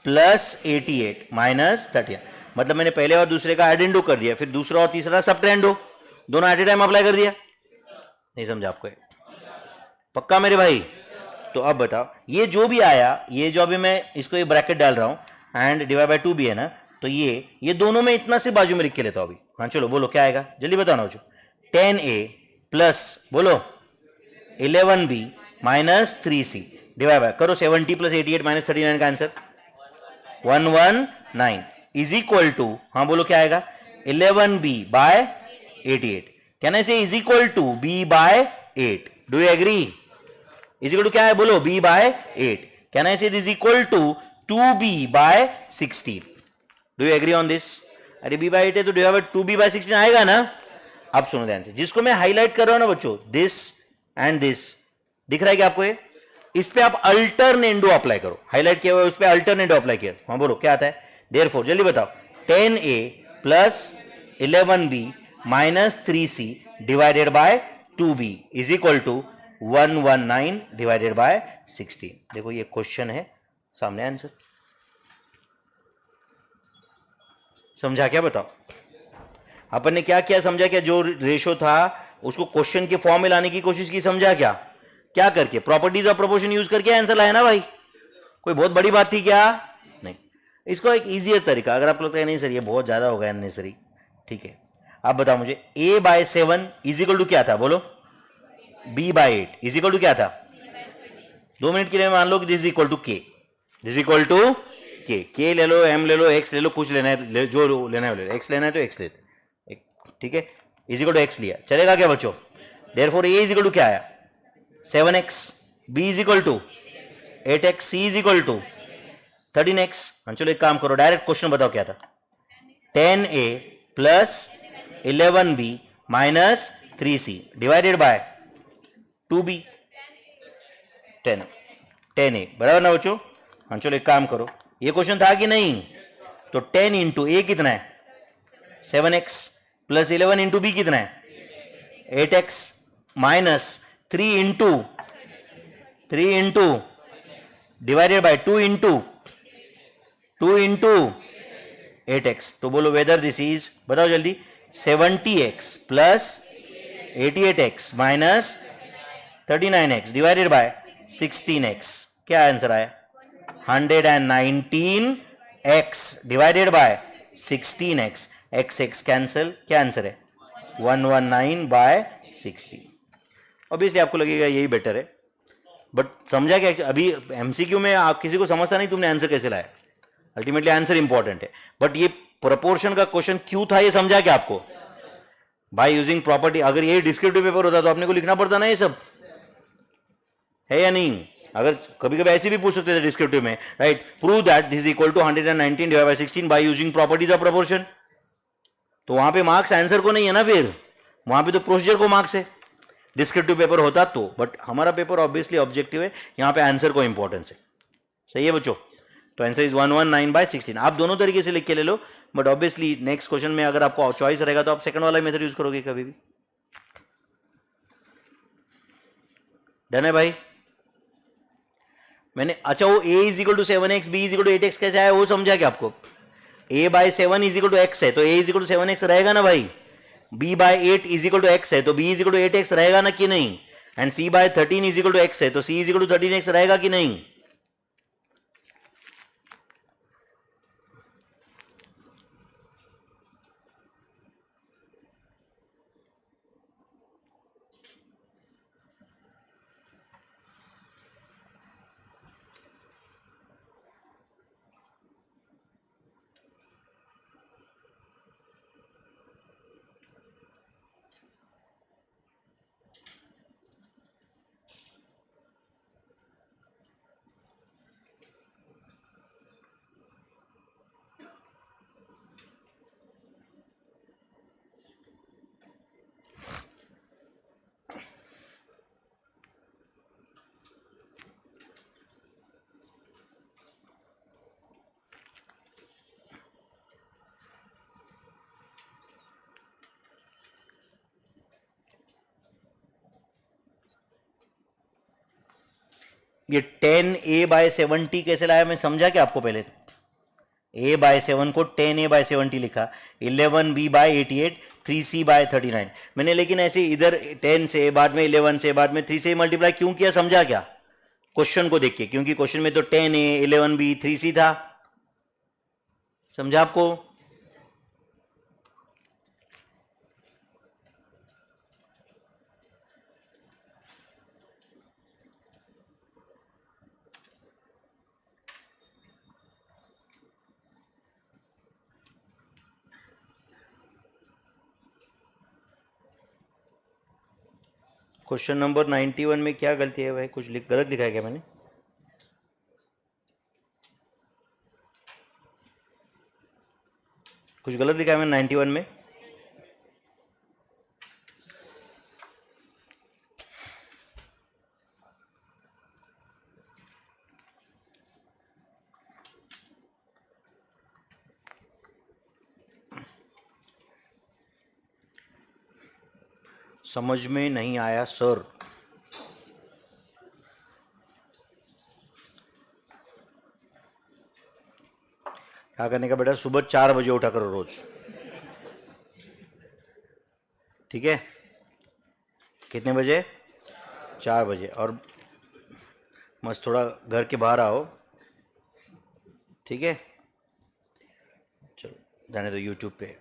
Speaker 1: प्लस 88 माइनस 30, मतलब मैंने पहले और दूसरे का एडेंडो कर दिया, फिर दूसरा और तीसरा सब्ट्रेंडो, दोनों एट ए टाइम अप्लाई कर दिया, नहीं समझा आपको, पक्का मेरे भाई। तो अब बताओ ये जो भी आया, ये जो अभी मैं इसको ये ब्रैकेट डाल रहा हूं एंड डिवाइड बाय 2 भी है ना, तो ये दोनों में इतना से बाजू में लिख के लेता हूं अभी, हाँ चलो बोलो क्या आएगा जल्दी बताओ ना बच्चों, 10a प्लस बोलो 11b minus 3c divide by करो 70 प्लस 88 माइनस 39 का आंसर 119 इज इक्वल टू, हाँ बोलो क्या आएगा 11b bye 88, can I say is equal to b by 8, do you agree, is equal to क्या है बोलो b by 8, can I say this equal to 2b by 16, do you agree on this, अरे b by 8 है तो divide by 2b by 16 आएगा ना। अब सुनो ध्यान से, जिसको मैं हाईलाइट कर रहा हूं ना बच्चों, दिस एंड दिस, दिख रहा है क्या आपको ये, इस पे आप अल्टरनेंडो अप्लाई करो, हाईलाइट किया हुआ है उस पे अल्टरनेंडो अप्लाई किया, हाँ बोलो क्या आता है, देयरफॉर जल्दी बताओ 10a plus 11b minus 3c divided by 2b is equal to 119 divided by 16, देखो ये क्वेश्चन है सामने आंसर, समझा क्या बताओ, अपन ने क्या किया समझा क्या, जो रेशो था उसको क्वेश्चन के फॉर्म में लाने की कोशिश की, समझा क्या, क्या करके प्रॉपर्टीज ऑफ प्रोपोर्शन यूज करके आंसर लाया ना भाई, कोई बहुत बड़ी बात थी क्या, नहीं। इसको एक इजियर तरीका, अगर आप लगता है नहीं सर ये बहुत ज्यादा होगा अननेसेसरी, ठीक है, आप बताओ मुझे a by 7 is equal to क्या था बोलो, b by 8 is equal to क्या था, 2 मिनट के लिए मान लो कि this equal to k, this equal to k ले लो, m ले लो, x ले लो, कुछ लेना है जो लेना है ले लो, x लेना है तो x ले, ठीक है, इज इक्वल टू x लिया, चलेगा क्या बच्चों, therefore a is equal to क्या आया 7x, b is equal to 8x, c is equal to 13x, चलो एक काम करो डायरेक्ट क्वेश्चन बताओ क्या था, 10a plus 11b minus 3c divided by 2b 10a, बराबर ना बच्चों, हाँ चलो एक काम करो, ये क्वेश्चन था कि नहीं, तो 10 इंटू a कितना है 7x प्लस 11 इंटू b कितना है 8x minus 3 into divided by 2 into 8x। तो बोलो वेदर दिस इज, बताओ जल्दी, 70x plus 88x minus 39x divided by 16x। क्या आंसर आया? 119x divided by 16x। x cancel, क्या आंसर है? 119 बाय 16। ऑब्वियसली आपको लगेगा यही बेटर है, बट समझा क्या? अभी एमसीक्यू में आप किसी को समझता नहीं तुमने आंसर कैसे लाया। अल्टीमेटली आंसर इंपॉर्टेंट है, बट ये प्रोपोर्शन का क्वेश्चन क्यों था ये समझा क्या आपको? By using property. अगर ये डिस्क्रिप्टिव पेपर होता तो आपने को लिखना पड़ता ना ये सब, है या नहीं? अगर कभी कभी ऐसे भी पूछ सकते थे डिस्क्रिप्टिव में, right, prove that this is equal to 119 divide by 16 by using properties of proportion. तो वहां पे मार्क्स आंसर को नहीं है ना, फिर वहां पे तो प्रोसीजर को मार्क्स है। डिस्क्रिप्टिव पेपर होता तो, बट हमारा पेपर ऑब्वियसली ऑब्जेक्टिव है, यहां पे आंसर को इंपॉर्टेंस है। सही है बच्चों? तो आंसर इज 119 बाय 16। आप दोनों तरीके से लिख के ले लो, बट ऑब्वियसली नेक्स्ट क्वेश्चन में अगर आपको चॉइस रहेगा तो आप सेकंड वाला मेथड यूज करोगे कभी भी। डन है भाई? मैंने, अच्छा वो a is equal to 7x, b is equal to 8x कैसे आया वो समझा क्या आपको? a by 7 is equal to x है तो a is equal to 7x रहेगा ना भाई। b by 8 is equal to x है तो b is equal to 8x रहेगा ना कि नहीं? And c by 13 is equal to x है तो c is equal to 13x रहेगा कि नहीं? ये 10a बाय 70 कैसे लाया मैं समझा क्या आपको? पहले a बाय 7 को 10a बाय 70 लिखा, 11b बाय 88, 3c बाय 39 मैंने, लेकिन ऐसे इधर 10 से बाद में 11 से बाद में 3 से मल्टीप्लाई क्यों किया समझा क्या? क्वेश्चन को देख के, क्योंकि क्वेश्चन में तो 10a 11b 3c था। समझा आपको? क्वेश्चन नंबर 91 में क्या गलती है भाई? कुछ गलत लिखा है क्या मैंने? कुछ गलत लिखा है मैंने 91 में? समझ में नहीं आया सर। क्या करने का बेटा? सुबह 4 बजे उठा करो रोज, ठीक है? कितने बजे? 4 बजे। और मस्त थोड़ा घर के बाहर आओ, ठीक है? चलो जाने दो यूट्यूब पे।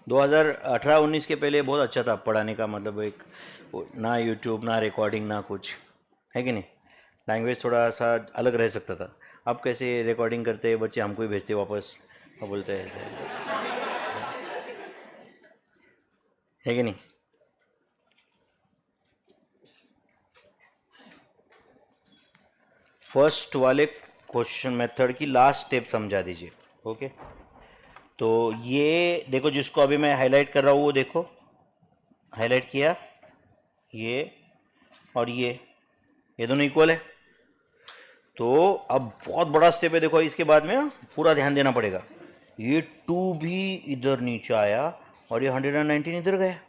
Speaker 1: दो 2018-19 के पहले बहुत अच्छा था पढ़ाने का, मतलब एक ना यूट्यूब ना रिकॉर्डिंग ना कुछ, है कि नहीं? लैंग्वेज थोड़ा सा अलग रह सकता था। अब कैसे रिकॉर्डिंग करते हैं बच्चे, हमको ही भेजते वापस और बोलते हैं ऐसे, है कि नहीं? फर्स्ट वाले क्वेश्चन मेथड की लास्ट स्टेप समझा दीजिए, ओके? तो ये देखो, जिसको अभी मैं हाईलाइट कर रहा हूँ वो देखो, हाईलाइट किया, ये और ये दोनों इक्वल है। तो अब बहुत बड़ा स्टेप है, देखो इसके बाद में पूरा ध्यान देना पड़ेगा। ये 2 भी इधर नीचे आया और ये 119 इधर गया।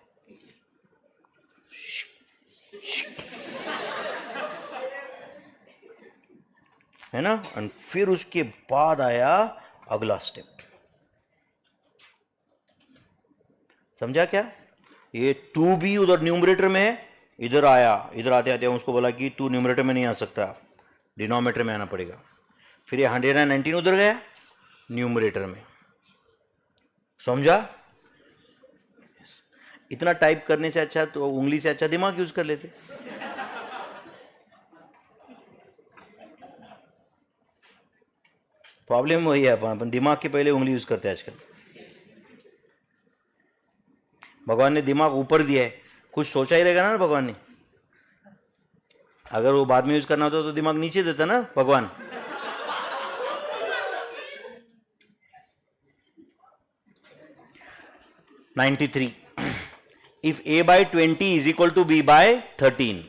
Speaker 1: है ना। और फिर उसके बाद आया अगला स्टेप, समझा क्या? ये 2 भी उधर न्यूमरेटर में है, इधर आया, इधर आते आते उसको बोला कि तू न्यूमरेटर में नहीं आ सकता, डिनोमिनेटर में आना पड़ेगा। फिर ये 119 उधर गया न्यूमरेटर में, समझा? इतना टाइप करने से अच्छा तो उंगली से अच्छा दिमाग यूज कर लेते। प्रॉब्लम वही है, अपन दिमाग के पहले उंगली यूज करते हैं आजकल। भगवान ने दिमाग ऊपर दिया है, कुछ सोचा ही रहेगा ना भगवान ने। अगर वो बाद में यूज करना होता तो दिमाग नीचे देता ना भगवान। (93) If a by 20 is equal to b by 13,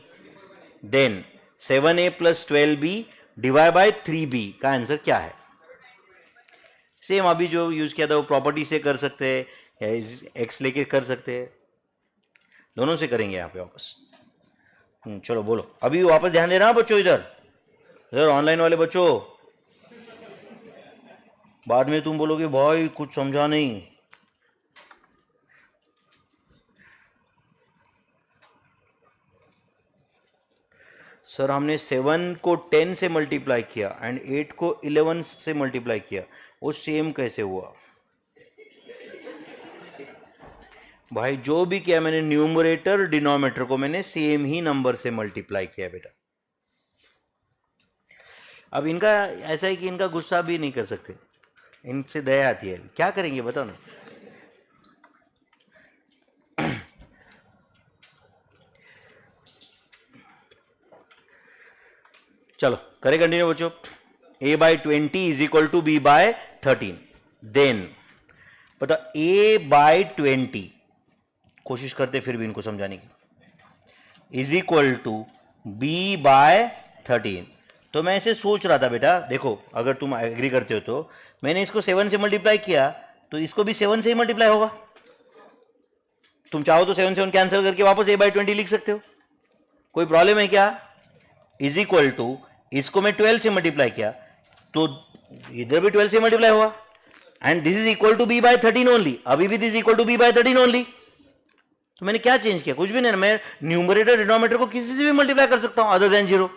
Speaker 1: then 7a plus 12b divided by 3b का आंसर क्या है? सेम अभी जो यूज किया था वो प्रॉपर्टी से कर सकते हैं या एक्स लेके कर सकते हैं, दोनों से करेंगे यहाँ पे वापस। चलो बोलो, अभी वापस ध्यान देना बच्चों, इधर ऑनलाइन वाले बच्चों। बाद में तुम बोलोगे भाई कुछ समझा नहीं। सर हमने 7 को 10 से मल्टीप्लाई किया एंड 8 को 11 से मल्टीप्लाई किया, वो सेम कैसे हुआ? भाई जो भी किया मैंने, न्यूमरेटर डिनोमिनेटर को मैंने सेम ही नंबर से मल्टीप्लाई किया बेटा। अब इनका ऐसा है कि इनका गुस्सा भी नहीं कर सकते, इनसे दया आती है, क्या करेंगे बताओ ना। चलो करें कंटिन्यू बच्चों। a by 20 is equal to b by 13, then पता a by 20, कोशिश करते फिर भी इनको समझाने की, is equal to b by 13। तो मैं ऐसे सोच रहा था बेटा, देखो अगर तुम एग्री करते हो तो मैंने इसको 7 से मल्टीप्लाई किया तो इसको भी 7 से ही मल्टीप्लाई होगा। तुम चाहो तो 7 से 1 कैंसिल करके वापस a by 20 लिख सकते हो, कोई प्रॉब्लम है क्या? इज इक्वल टू, इसको मैं 12 से मल्टीप्लाई किया तो इधर भी 12 से मल्टीप्लाई हुआ, and this is equal to b by 13 only, अभी भी this is equal to b by 13 only. तो मैंने क्या चेंज किया? कुछ भी नहीं, मैं न्यूमरेटर डिनोमिनेटर को किसी से भी मल्टीप्लाई कर सकता हूं other than zero,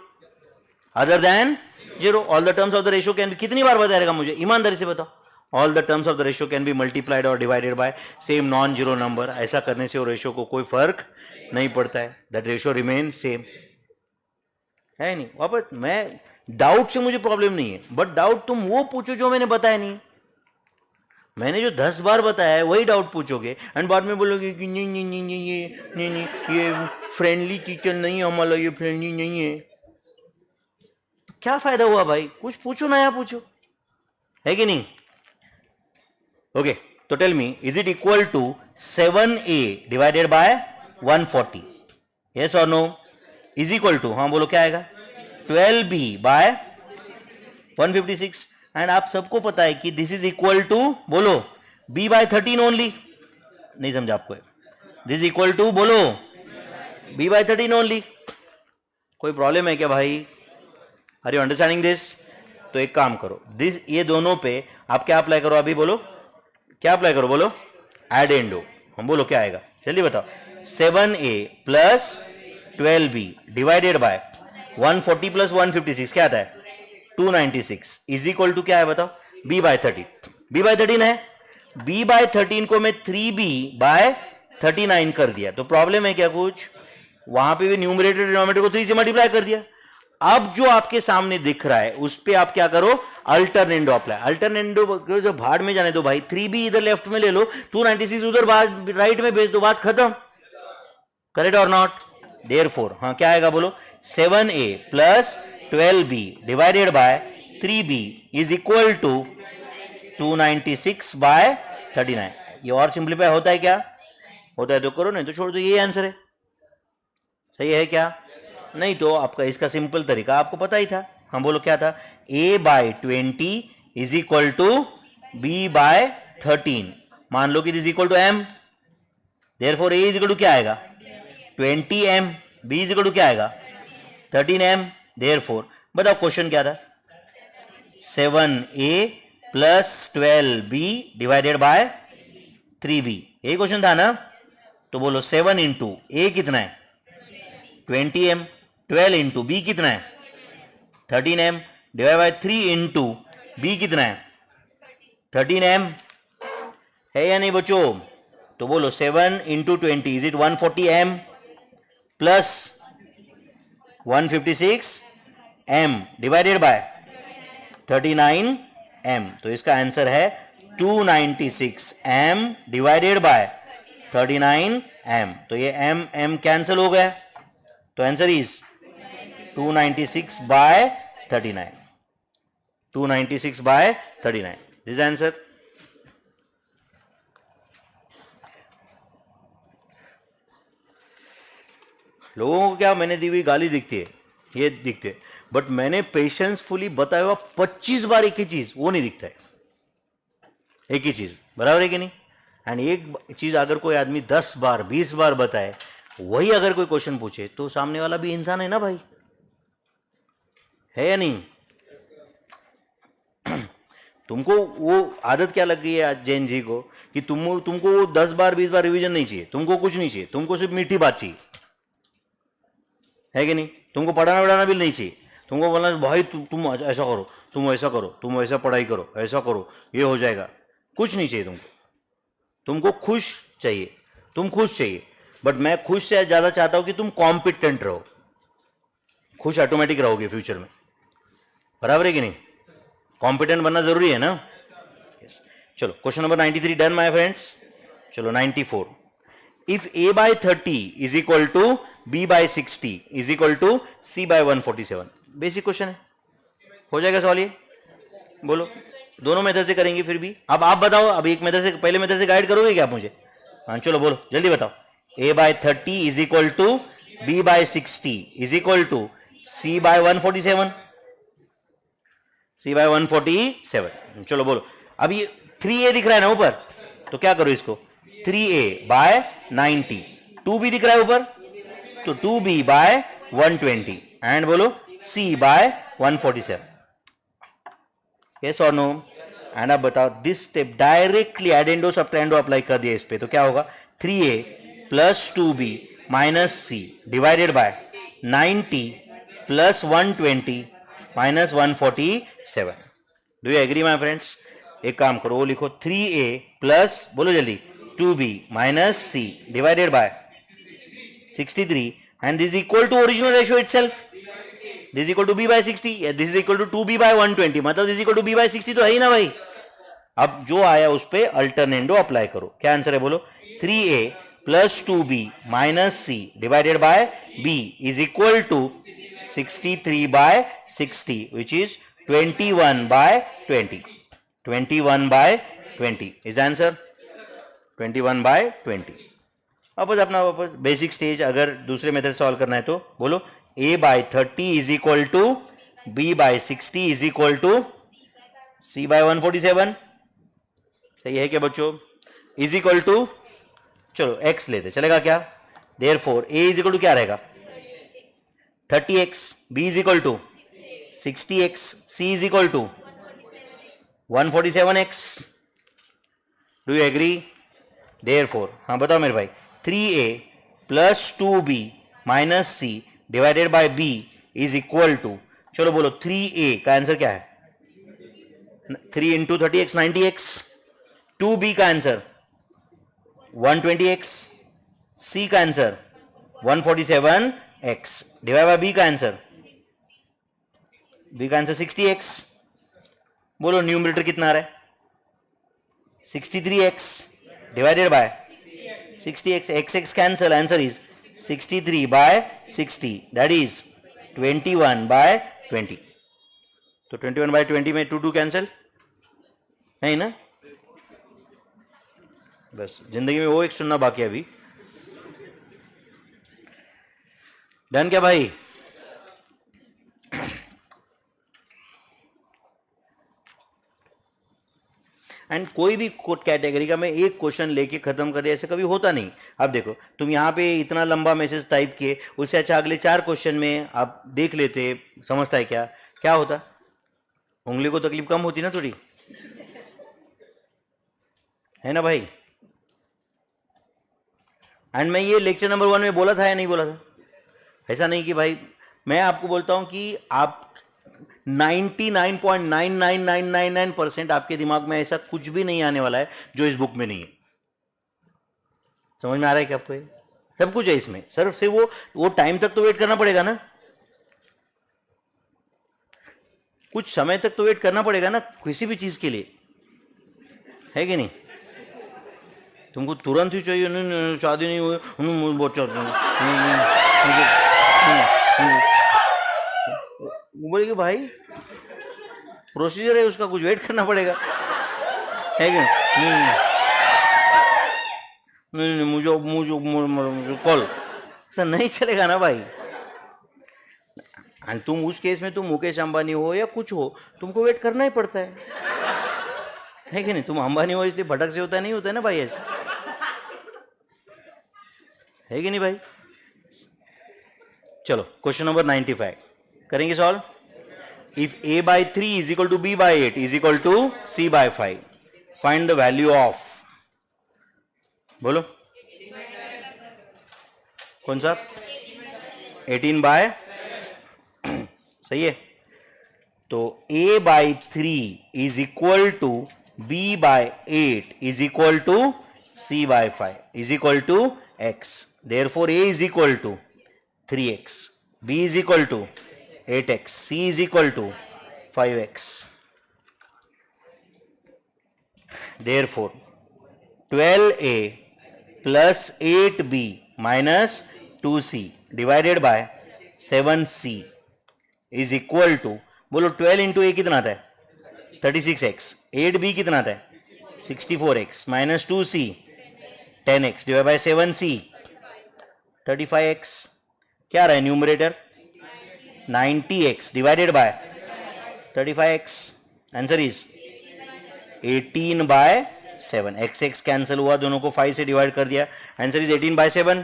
Speaker 1: other than zero. All the terms of the ratio can be, कितनी बार बताएगा मुझे ईमानदारी से बताओ? All the terms of the ratio can be multiplied और divided by same non zero number. ऐसा करने से वो रेशियो को कोई फर्क नहीं पड़ता है, दैट रेशियो रिमेन सेम, है नहीं? वापस मैं डाउट से मुझे प्रॉब्लम नहीं है, बट डाउट तुम वो पूछो जो मैंने बताया नहीं। मैंने जो 10 बार बताया है वही डाउट पूछोगे एंड बाद में बोलोगे कि नहीं नहीं नहीं नहीं नहीं ये फ्रेंडली टीचर नहीं, हमारा ये फ्रेंडली नहीं है। तो क्या फायदा हुआ भाई? कुछ पूछो, नया पूछो, है कि नहीं? ओके, तो tell me, is it equal to 7a divided by 140? Yes और नो? इज इक्वल टू, हाँ बोलो क्या आएगा? 12b bye 156। एंड आप सबको पता है कि दिस इज इक्वल टू, बोलो, b बाय 13 ओनली। नहीं समझा आपको? दिस इक्वल टू, बोलो, b बाय 13 ओनली। कोई प्रॉब्लम है क्या भाई? Are you understanding this? तो एक काम करो, दिस, ये दोनों पे आप क्या अप्लाई करो अभी, बोलो क्या अप्लाई करो, बोलो एडेंडो। हम बोलो क्या आएगा, जल्दी बताओ। 7a plus 12b divided by 140 plus 156 क्या आता है? 296 इज इक्वल टू क्या है बताओ? b by 13। b बाय 13 है, b बाय 13 को मैं 3b बाय 39 कर दिया, तो प्रॉब्लम है क्या कुछ? वहां पे भी न्यूमरेटर डिनोमिनेटर को 3 से मल्टीप्लाई कर दिया। अब जो आपके सामने दिख रहा है उस पे आप क्या करो? Alternendo apply. अल्टरनेंडो जो भाड़ में जाने दो भाई, 3b इधर लेफ्ट में ले लो, 296 उधर राइट में भेज दो, बात खत्म। करेक्ट और नॉट? देयरफॉर हाँ क्या आएगा बोलो? 7a plus 12b divided by 3b is equal to 296 by 39। ये और सिंप्लीफाई होता है क्या? होता है तो करो, नहीं तो छोड़ दो, ये आंसर है। सही है क्या? नहीं तो आपका इसका सिंपल तरीका आपको पता ही था। हम बोलो क्या था, a/20 is equal to b/13। मान लो कि is equal to m, therefore a is equal to क्या आएगा 20m, b is equal to क्या आएगा 13m। देयरफॉर बताओ क्वेश्चन क्या था, 7a plus 12b divided by 3b, यही क्वेश्चन था ना। तो बोलो 7 इंटू a कितना है 20m, 12 इंटू b कितना है 13m, divide by 3 into b कितना है 13m, है या नहीं बच्चों। तो बोलो 7 into 20 is it 140m plus 156m divided by 39m। तो इसका आंसर है 296m डिवाइडेड बाय 39m। तो ये m m कैंसिल हो गया, तो answer is 296 by 39, 296 by 39, this answer. लोगों को क्या मैंने दी हुई गाली दिखती है, ये दिखते है, बट मैंने पेशेंसफुली बताया हुआ 25 बार एक ही चीज वो नहीं दिखता है, एक ही चीज, बराबर है कि नहीं। एंड एक चीज अगर कोई आदमी 10 बार 20 बार बताए, वही अगर कोई क्वेश्चन पूछे, तो सामने वाला भी इंसान है ना भाई, है या नहीं। तुमको वो आदत क्या लग गई है आज जैन जी को कि तुमको वो 10 बार 20 बार रिवीजन नहीं चाहिए, तुमको कुछ नहीं चाहिए, तुमको सिर्फ मीठी बात चाहिए, है कि नहीं। तुमको पढ़ाना वढ़ाना भी नहीं चाहिए, तुमको बोलना भाई तुम ऐसा करो, तुम ऐसा करो, तुम ऐसा पढ़ाई करो, ऐसा करो, ये हो जाएगा, कुछ नहीं चाहिए तुमको। तुमको खुश चाहिए, तुम खुश चाहिए, बट मैं खुश से ज्यादा चाहता हूं कि तुम कॉम्पिटेंट रहो, खुश ऑटोमेटिक रहोगे फ्यूचर में, बराबर है कि नहीं। कॉम्पिटेंट बनना जरूरी है ना। yes. चलो question number 93 done my friends. चलो 94, if a/30 is equal to b/60 is equal to c/147, basic question है, हो जाएगा सवाल ये, बोलो। दोनों मेथड से करेंगे फिर भी। अब आप बताओ, अब एक मेथड से, पहले मेथड से गाइड करोगे क्या आप मुझे। हाँ चलो बोलो जल्दी बताओ, a/30 is equal to b/60 is equal to c/147, c/147। चलो बोलो। अब ये 3a दिख रहा है ना ऊपर, तो क्या करो इसको 3a/90, 2b दिख रहा है ऊपर, तो 2b/120, एंड बोलो c/147, यस और नो। एंड अब बताओ this step directly addendo subtrahendo apply कर दिया इस पे, तो क्या होगा 3a plus 2b minus c divided by 90 plus 120 minus 147। Do you agree my friends. एक काम करो, वो लिखो 3a प्लस, बोलो जल्दी, 2b minus c divided bye 63, and this is equal to original ratio itself, this is equal to b/60, this is equal to 2b/120, मतलब this is equal to b/60 तो है ही ना भाई। अब जो आया उस पे अल्टरनेंडो अप्लाई करो, क्या आंसर है बोलो, 3a plus 2b minus c divided by b is equal to 63/60 which is 21/20, 21/20 is answer, 21/20। वापस अपना वापस बेसिक स्टेज, अगर दूसरे मेथड सॉल्व करना है तो बोलो a/30 is equal to b/60 is equal to c/147, सही है क्या बच्चों। इज इक्वल टू, चलो x लेते चलेगा क्या, therefore a is equal to क्या रहेगा 30x, b is equal to 60x, c is equal to 147x। Do you agree. Therefore हाँ बताओ मेरे भाई, 3a plus 2b minus c divided by b is equal to, चलो बोलो 3a का answer क्या है 3 इंटू 30x 90x, 2b का आंसर 120x, c का answer 147x divide by b का आंसर, b का आंसर 60x। बोलो न्यूमरेटर कितना आ रहा है 63x divided by 60x, x cancel, answer is 63/60, that is 21/20। तो 21/20 में 2 कैंसिल नहीं ना, बस जिंदगी में वो एक सुनना बाकी है अभी। डन क्या भाई। एंड कोई भी कैटेगरी का मैं एक क्वेश्चन लेके खत्म कर दिया, ऐसे कभी होता नहीं। अब देखो तुम यहाँ पे इतना लंबा मैसेज टाइप किए, उससे अच्छा अगले 4 क्वेश्चन में आप देख लेते, समझता है क्या क्या होता, उंगली को तकलीफ कम होती ना थोड़ी, है ना भाई। एंड मैं ये लेक्चर नंबर 1 में बोला था या नहीं बोला था? ऐसा नहीं कि भाई मैं आपको बोलता हूं कि आप 99.99999% आपके दिमाग में ऐसा कुछ भी नहीं आने वाला है जो इस बुक में नहीं है। समझ में आ रहा है क्या आपको? सब कुछ है इसमें, सर से वो टाइम तक तो वेट करना पड़ेगा ना, कुछ समय तक तो वेट करना पड़ेगा ना किसी भी चीज के लिए, है कि नहीं? तुमको तुरंत ही चाहिए, नहीं शादी नहीं हुई, बहुत बोले कि भाई प्रोसीजर है उसका, कुछ वेट करना पड़ेगा, है कि नहीं? मुझे कॉल सर नहीं चलेगा ना भाई। और तुम उस केस में तुम मुकेश अंबानी हो या कुछ हो, तुमको वेट करना ही पड़ता है कि नहीं? तुम अंबानी हो इसलिए भटक से होता नहीं होता है ना भाई, ऐसे है कि नहीं भाई? चलो क्वेश्चन नंबर 95 करेंगे solve. If a by 3 is equal to b by 8 is equal to c by 5, find the value of, बोलो कौन सा? 18 by सही है। तो a by 3 is equal to b by 8 is equal to c by 5 is equal to x. Therefore a is equal to 3x, b is equal to 8x, c is equal to 5x. Therefore 12a plus 8b minus 2c divided by 7c is equal to, बोलो 12 into a कितना आता है? 36x, 8b कितना आता है? 64x minus 2c 10x divided by 7c 35x। क्या रहा है numerator? 90x divided by 35x, answer is 18 by 7। x x cancel हुआ, दोनों को 5 से डिवाइड कर दिया, answer is 18 by 7।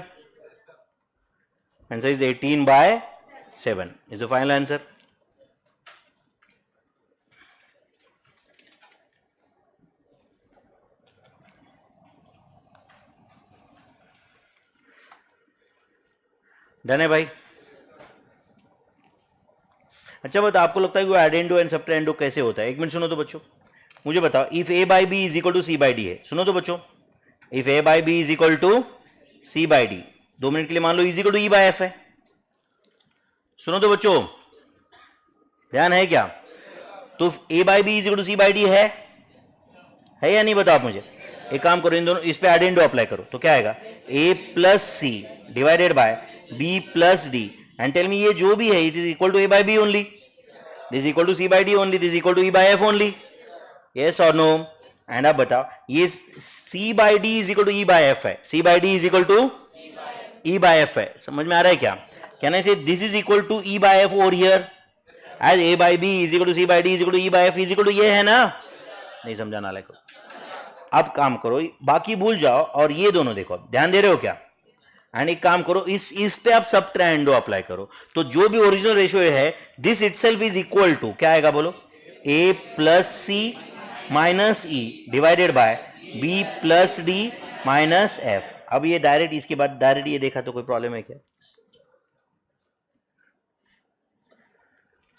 Speaker 1: Answer is 18 by 7 is the final answer. Done है भाई? अच्छा बता, आपको लगता है कि एडेंडो एंड सबट्रेंडो कैसे होता है? एक मिनट सुनो तो बच्चों, मुझे बताओ। If A by B is equal to C by D है, सुनो तो बच्चों, if A by B is equal to C by D, 2 minute के लिए मान लो is equal to E by F है। सुनो तो बच्चों, ध्यान है क्या? तो A by B is equal to C by D है या नहीं? बताओ मुझे। एक काम करो, इन दोनों इस पे एडेंडो अप्लाई करो तो क्या आएगा? A plus C divided by B plus D, and tell me ये जो भी है it is equal to A by B only, this is equal to C by D only, this is equal to E by F only, yes और no? And अब बताओ, ये C by D is equal to E by F है, C by D is equal to E by F है। समझ में आ रहा है क्या? Can I say this is equal to E by F over here, as A by B is equal to C by D is equal to E by F is equal to ये है ना? नहीं समझाना लायक। अब काम करो, बाकी भूल जाओ और ये दोनों देखो, ध्यान दे रहे हो क्या? एंड एक काम करो, इस पे आप सबट्रेंडो अप्लाई करो, तो जो भी ओरिजिनल रेशियो है this itself is equal to क्या आएगा बोलो? A plus C minus E divided by B plus D minus F. अब ये डायरेक्ट, इसके बाद डायरेक्ट ये देखा तो कोई प्रॉब्लम है क्या?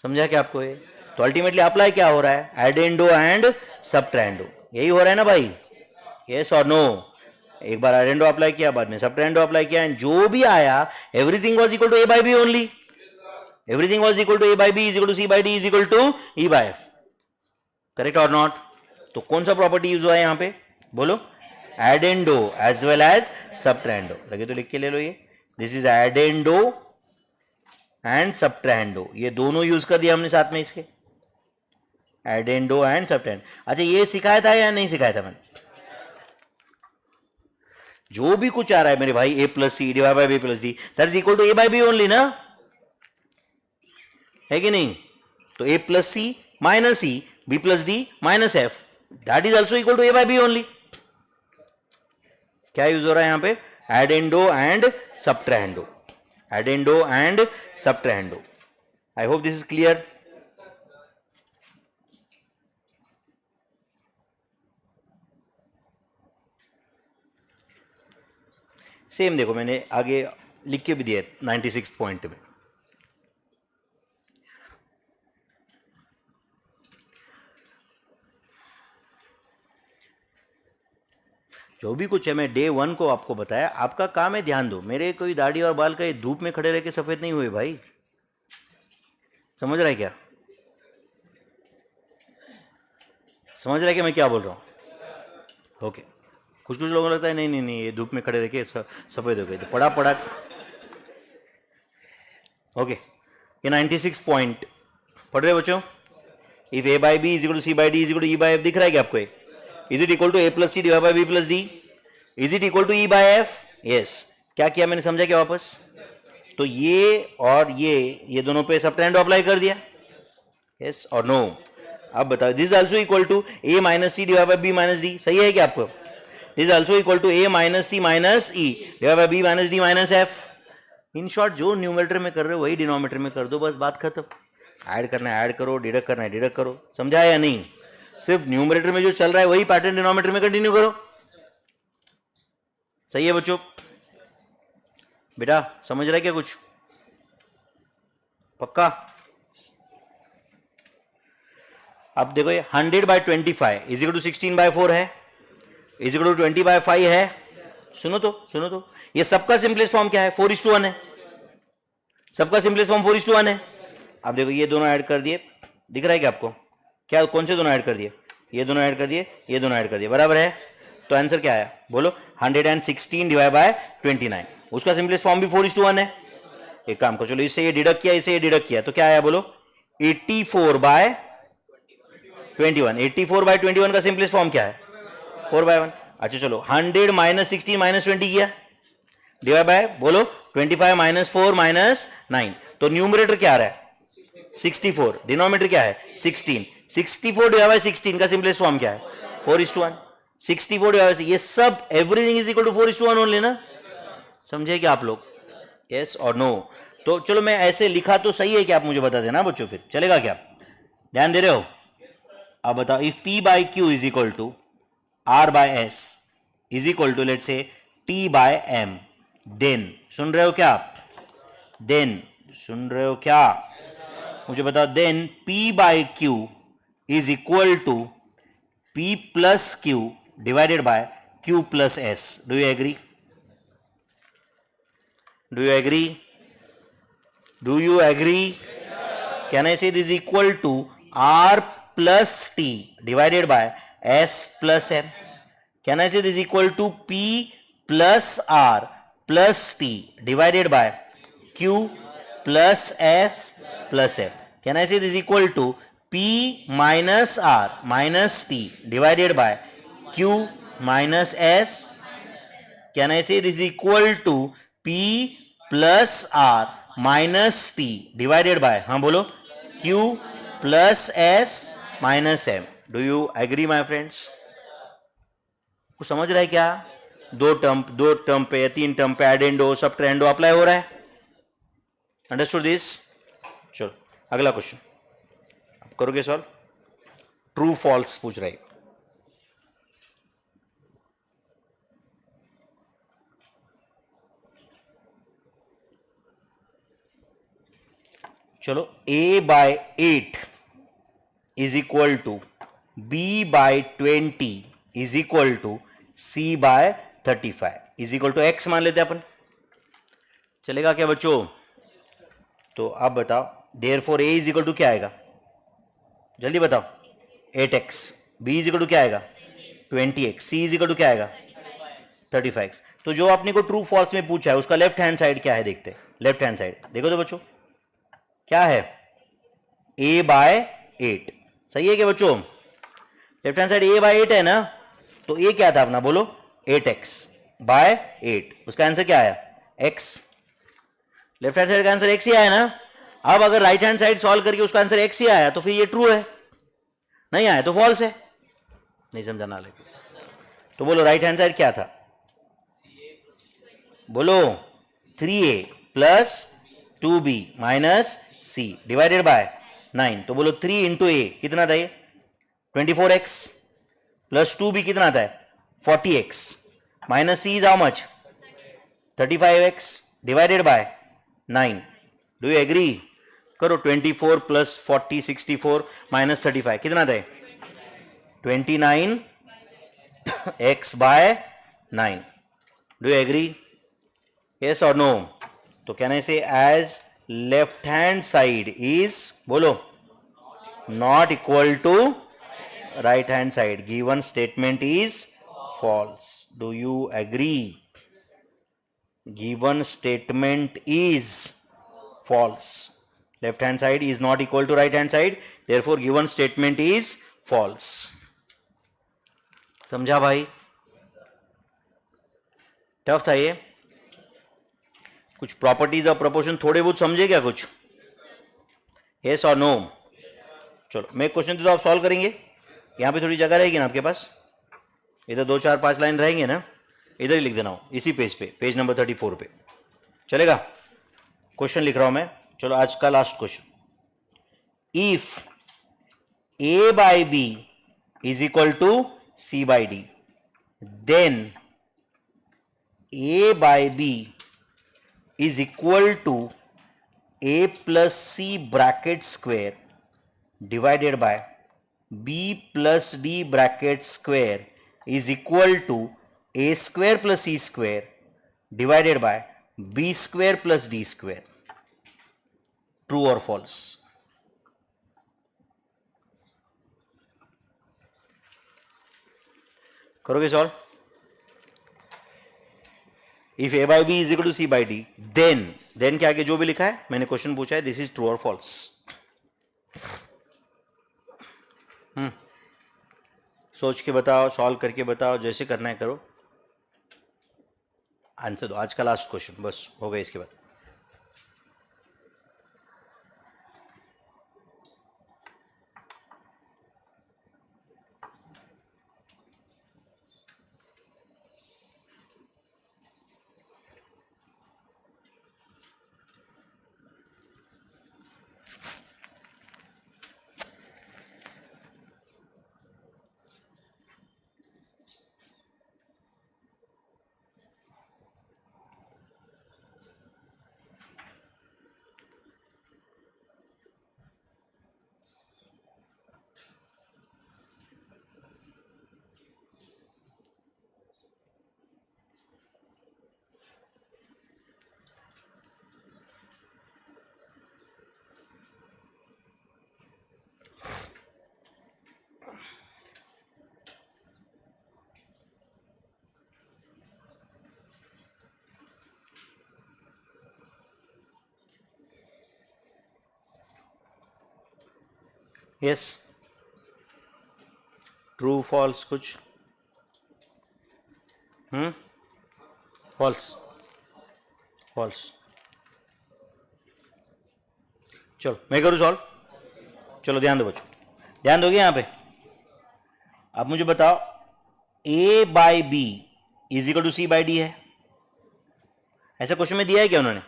Speaker 1: समझा क्या आपको ये? तो अल्टीमेटली अप्लाई क्या हो रहा है? एडेंडो एंड सबट्रेंडो, यही हो रहा है ना भाई? यस और नो? एक बार एडेंडो अप्लाई किया, बाद में सबट्रेंडो अप्लाई किया, एंड जो भी आया everything was equal to A by B only, everything was equal to A by B is equal to C by D is equal to E by F. Correct और not? तो कौन सा property use हुआ है यहां पे बोलो? एडेंडो as well as सबट्रेंडो। लगे तो लिख के ले लो, ये दिस इज एडेंडो एंड सबट्रेंडो, ये दोनों यूज कर दिया हमने साथ में इसके, एडेंडो एंड सबट्रेंडो। अच्छा ये सिखाया था या नहीं सिखाया था मैंने? जो भी कुछ आ रहा है मेरे भाई, A plus C divide by B plus D that is equal to A by B only ना, है कि नहीं? तो A plus C minus C B plus D minus F, that is also equal to A by B only. क्या use हो रहा है यहां पे? Addendo and subtrahendo, addendo and subtrahendo. I hope this is clear. Same देखो मैंने आगे लिख के भी दिया 96 पॉइंट में। जो भी कुछ है मैं डे 1 को आपको बताया। आपका काम है ध्यान दो, मेरे कोई दाढ़ी और बाल का धूप में खड़े रह के सफेद नहीं हुए भाई, समझ रहा है क्या? समझ रहा है कि मैं क्या बोल रहा हूं? ओके। कुछ कुछ लोगों को लगता है नहीं नहीं नहीं ये धूप में खड़े रह के सफेद हो गए, तो पड़ा पड़ा। ओके, ये 96 पॉइंट पढ़ रहे बच्चों? If A by B is equal to C by D is equal to E by F, दिख रहा है क्या आपको? Is it equal to A plus C divide by B plus D? Is it equal to E by F? Yes. क्या किया मैंने, समझा क्या वापस? तो ये और ये दोनों पे सबट्रेंडो अप्लाई कर दिया, यस और नो? अब बताओ, this also equal to A minus C divide by B minus D, सही है क्या आपको? This also equal to A minus C minus E divide by B minus D minus F. In short जो numerator में कर रहे हो वही डिनोमिनेटर में कर दो, बस बात खत्म। ऐड करना है ऐड करो, डिडक्ट करना है डिडक्ट करो, समझा या नहीं? सिर्फ न्यूमरेटर में जो चल रहा है वही पैटर्न डिनोमिनेटर में कंटिन्यू करो। सही है बच्चों? बेटा समझ रहा है क्या कुछ? पक्का? अब देखो ये 100 by 25 is equal to 16 by 4 है, इज इक्वल टू 20 बाई 5 है। सुनो तो ये सबका सिंपलेस्ट फॉर्म क्या है? 4:1 है। सबका सिंपलेस्ट फॉर्म 4:1 है। अब देखो ये दोनों ऐड कर दिए, दिख रहा है क्या आपको? क्या कौन से दोनों ऐड कर दिए? ये दोनों ऐड कर दिए, ये दोनों ऐड कर दिए, बराबर है। तो आंसर क्या आया बोलो? 116 डिवाइड बाय 29। उसका सिंपलेस्ट फॉर्म भी 4:1 है। एक काम करो, चलो इससे ये डिडक्ट किया, इससे ये डिडक्ट किया, तो क्या आया बोलो? 84 बाय 21। 84 बाय 21 का सिंपलेस्ट फॉर्म क्या है? 4/1। अच्छा चलो 100 माइनस 16 माइनस 20 किया, डिवाइड बाय बोलो 25 माइनस 4 माइनस 9। तो न्यूमरेटर क्या आ रहा है? 64। डिनोमिनेटर क्या है? 16। 64 डिवाइड बाय 16 का सिंपलेस्ट फॉर्म क्या है? 4:1। 64 डिवाइड, ये सब everything is equal to 4:1 only ना? समझे क्या आप लोग? यस और नो? तो चलो मैं ऐसे लिखा तो सही है क्या, आप मुझे बता देना बच्चों, फिर चलेगा क्या? ध्यान दे रहे हो? अब बताओ, if P by Q is equal to R by S is equal to let say T by M, then सुन रहे हो क्या आप? देन सुन रहे हो क्या? मुझे बताओ, then P by Q is equal to P plus Q divided by Q plus S। Do you agree? Do you agree? Do you agree? Can I say this equal to R plus T divided by S plus M? Can I say this equal to P plus R plus T divided by Q plus S plus M? Can I say this equal to P minus R minus T divided by Q minus S? Can I say this equal to P plus R minus T divided by, हाँ बोलो, Q plus S minus M? Do you agree my friends? कुछ समझ रहा है क्या? दो term पे, 3 term पे एडेंडो सबट्रेंडो अप्लाई हो रहा है। Understood this? चलो अगला क्वेश्चन आप करोगे सॉल्व। ट्रू फॉल्स पूछ रहा है। चलो A by 8 is equal to B by 20 is equal to C by 35 is equal to X मान लेते हैं अपन, चलेगा क्या बच्चों? तो आप बताओ, therefore A is equal to क्या आएगा? जल्दी बताओ। 8x। B is equal to क्या आएगा? 20x। C is equal to क्या आएगा? 35x। तो जो आपने को ट्रू फॉल्स में पूछा है उसका लेफ्ट हैंड साइड क्या है देखते हैं। लेफ्ट हैंड साइड देखो तो बच्चों क्या है? A by 8। सही है क्या बच्चों? Left hand side A by 8 है ना? तो A क्या था अपना बोलो? 8x bye 8। उसका आंसर क्या आया? x। लेफ्ट हैंड साइड का आंसर x ही आया ना? अब अगर राइट हैंड साइड सॉल्व करके उसका आंसर x ही आया तो फिर ये ट्रू है, नहीं आया तो फॉल्स है। नहीं समझा ना लेके। तो बोलो राइट हैंड साइड क्या था, बोलो 3a plus 2b minus c divided by 9। तो बोलो 3 इंटू a कितना था ये 24x प्लस 2b कितना था 40x minus c is how much 35x divided by 9। Do you agree? करो 24 प्लस 40 64 माइनस 35 कितना था 29 x by 9। Do you agree? Yes और नो? तो can I say as left hand side is बोलो not equal to right hand side, given statement is false. Do you agree? Given statement is false. Left hand side is not equal to right hand side, therefore given statement is false. समझा भाई? Tough था ये। कुछ properties of proportion थोड़े बहुत समझे क्या कुछ? यस और नो? चलो मैं क्वेश्चन देता हूं, आप सॉल्व करेंगे। यहां पे थोड़ी जगह रहेगी ना आपके पास, इधर 2 4 5 लाइन रहेंगे ना, इधर ही लिख देना हो इसी पेज पे, पेज नंबर 34 पे चलेगा। क्वेश्चन लिख रहा हूं मैं, चलो आज का last question. If a by b is equal to c by d, then a by b is equal to a plus c bracket square divided by b plus d bracket square is equal to a square plus c square divided by b square plus d square. True और false? करोगे solve? If a by B is equal to C by D, then क्या आगे जो भी लिखा है मैंने question पूछा है, दिस इज ट्रू और फॉल्स। सोच के बताओ, सॉल्व करके बताओ, जैसे करना है करो, आंसर दो। आज का लास्ट क्वेश्चन बस हो गया, इसके बाद यस ट्रू फॉल्स कुछ? False false. चलो मैं करूँ सॉल्व। चलो ध्यान दो बच्चों, ध्यान दोगे यहां पे। अब मुझे बताओ a by B is equal to C by D है, ऐसा क्वेश्चन में दिया है क्या उन्होंने?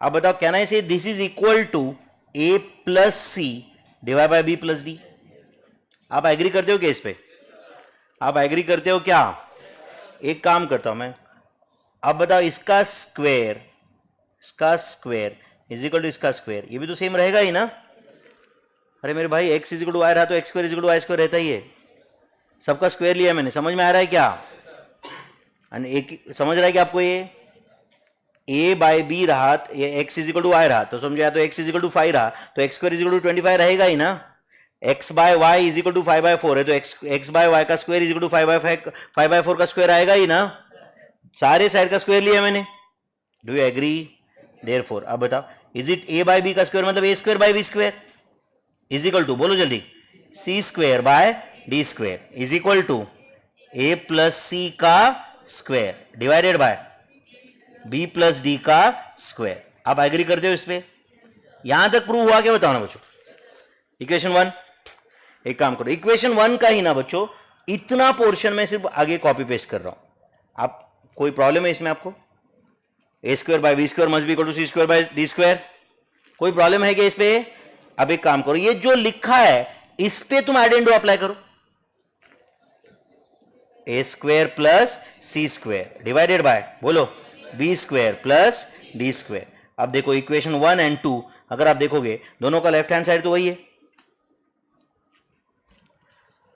Speaker 1: अब बताओ can I say this is equal to a plus C divide by B plus D. आप एग्री करते हो क्या इस पे? आप एग्री करते हो क्या? एक काम करता हूं मैं, अब बताओ इसका स्क्वायर इज इक्वल टू इसका स्क्वायर, ये भी तो सेम रहेगा ही ना। अरे मेरे भाई x is equal to Y रहा तो X square is equal to Y square रहता ही है। सबका स्क्वायर लिया मैंने, समझ में आ रहा है क्या? एक समझ रहा है कि आपको ये a बाई बी रहा, ये x is equal to Y रहा तो समझो, या तो x इज इक्वल टू 5 रहा तो X square is equal to 25 रहेगा ही ना। x by Y is equal to 5/4 है तो x बाय वाई का स्क्वायर इज इक्वल टू 5/4 का स्क्वायर आएगा ही ना। सारे साइड का स्क्वायर लिया मैंने। Do you agree? देयरफॉर अब बताओ is it a by B का स्क्वायर मतलब a square by B square is equal to, बोलो जल्दी, c square by D square is equal to a plus c का square divided by b plus D का square. आप agree करते हो इस पे? यहां तक प्रूव हुआ क्या बताओ ना बच्चों। इक्वेशन 1 एक काम करो, इक्वेशन 1 का ही ना बच्चों, इतना पोर्शन में सिर्फ आगे कॉपी पेस्ट कर रहा हूं। आप कोई प्रॉब्लम है इसमें आपको? A square by B square must be equal to C square by D square, कोई प्रॉब्लम है क्या इस पे? अब एक काम करो, ये जो लिखा है इस पे तुम एडेंडो अप्लाई करो, A square plus C square divided by बोलो B square plus D square. अब देखो इक्वेशन 1 एंड 2 अगर आप देखोगे दोनों का लेफ्ट हैंड साइड तो वही है,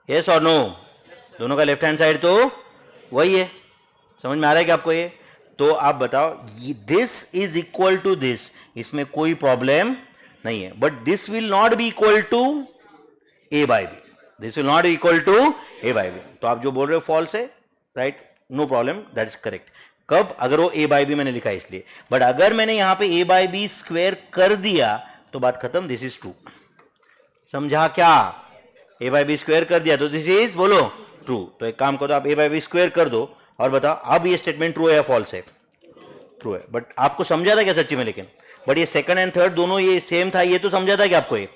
Speaker 1: यस और नो? दोनों का लेफ्ट हैंड साइड तो वही है, समझ में आ रहा है कि आपको ये? तो आप बताओ, this is equal to this, इसमें कोई प्रॉब्लम नहीं है, but this will not be equal to A by B, this will not equal to A by B. तो आप जो बोल रहे हो फॉल्स है, right, no problem, that is correct. कब? अगर वो ए बाय बी मैंने लिखा है इसलिए, बट अगर मैंने यहां पे ए बाय बी स्क्वायर कर दिया तो बात खत्म, दिस इज ट्रू। समझा क्या? ए बाय बी स्क्वायर कर दिया तो दिस इज बोलो ट्रू। तो एक काम करो, आप ए बाय बी स्क्वायर कर दो और बताओ अब ये स्टेटमेंट ट्रू है या फॉल्स है? ट्रू है। बट आपको समझा था क्या सच्ची में? लेकिन बट ये सेकंड एंड थर्ड दोनों ये सेम था, ये तो समझा था कि आपको ये?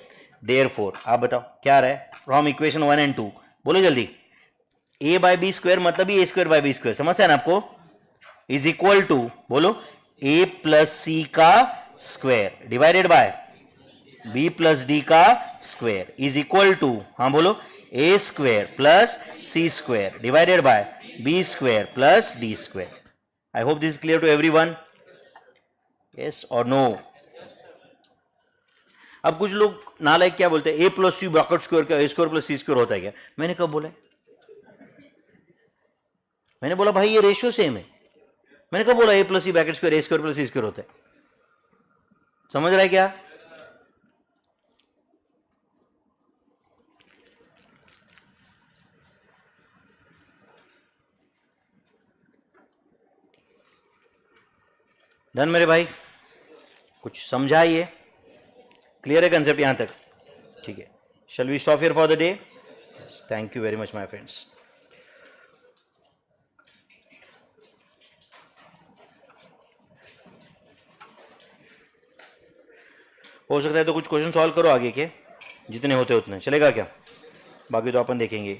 Speaker 1: देयरफॉर आप बताओ क्या आ रहा है फ्रॉम इक्वेशन 1 एंड 2, बोलो जल्दी। ए बाय बी स्क्वायर मतलब ही ए स्क्वायर बाय बी स्क्वायर, समझते हैं ना आपको? इज इक्वल टू बोलो ए प्लस सी का square divided by B plus D का स्क्वायर इज इक्वल टू, हाँ बोलो, A square plus C square divided by B square plus D square. I hope this is clear to everyone, yes और no? अब कुछ लोग नालायक क्या बोलते हैं, A plus C bracket square क्या A square plus C square होता है क्या? मैंने कब बोला? मैंने बोला भाई ये रेशियो सेम है। मैंने कब बोला ए प्लस सी ब्रैकेट स्क्वायर ए स्क्वायर प्लस सी स्क्वायर होता है? समझ रहा है क्या? डन मेरे भाई, कुछ समझा? ये क्लियर है कंसेप्ट यहां तक? ठीक है, shall we stop here for the day? Thank you very much my friends. हो सकता है तो कुछ क्वेश्चन सॉल्व करो आगे के, जितने होते उतने चलेगा क्या? बाकी तो अपन देखेंगे।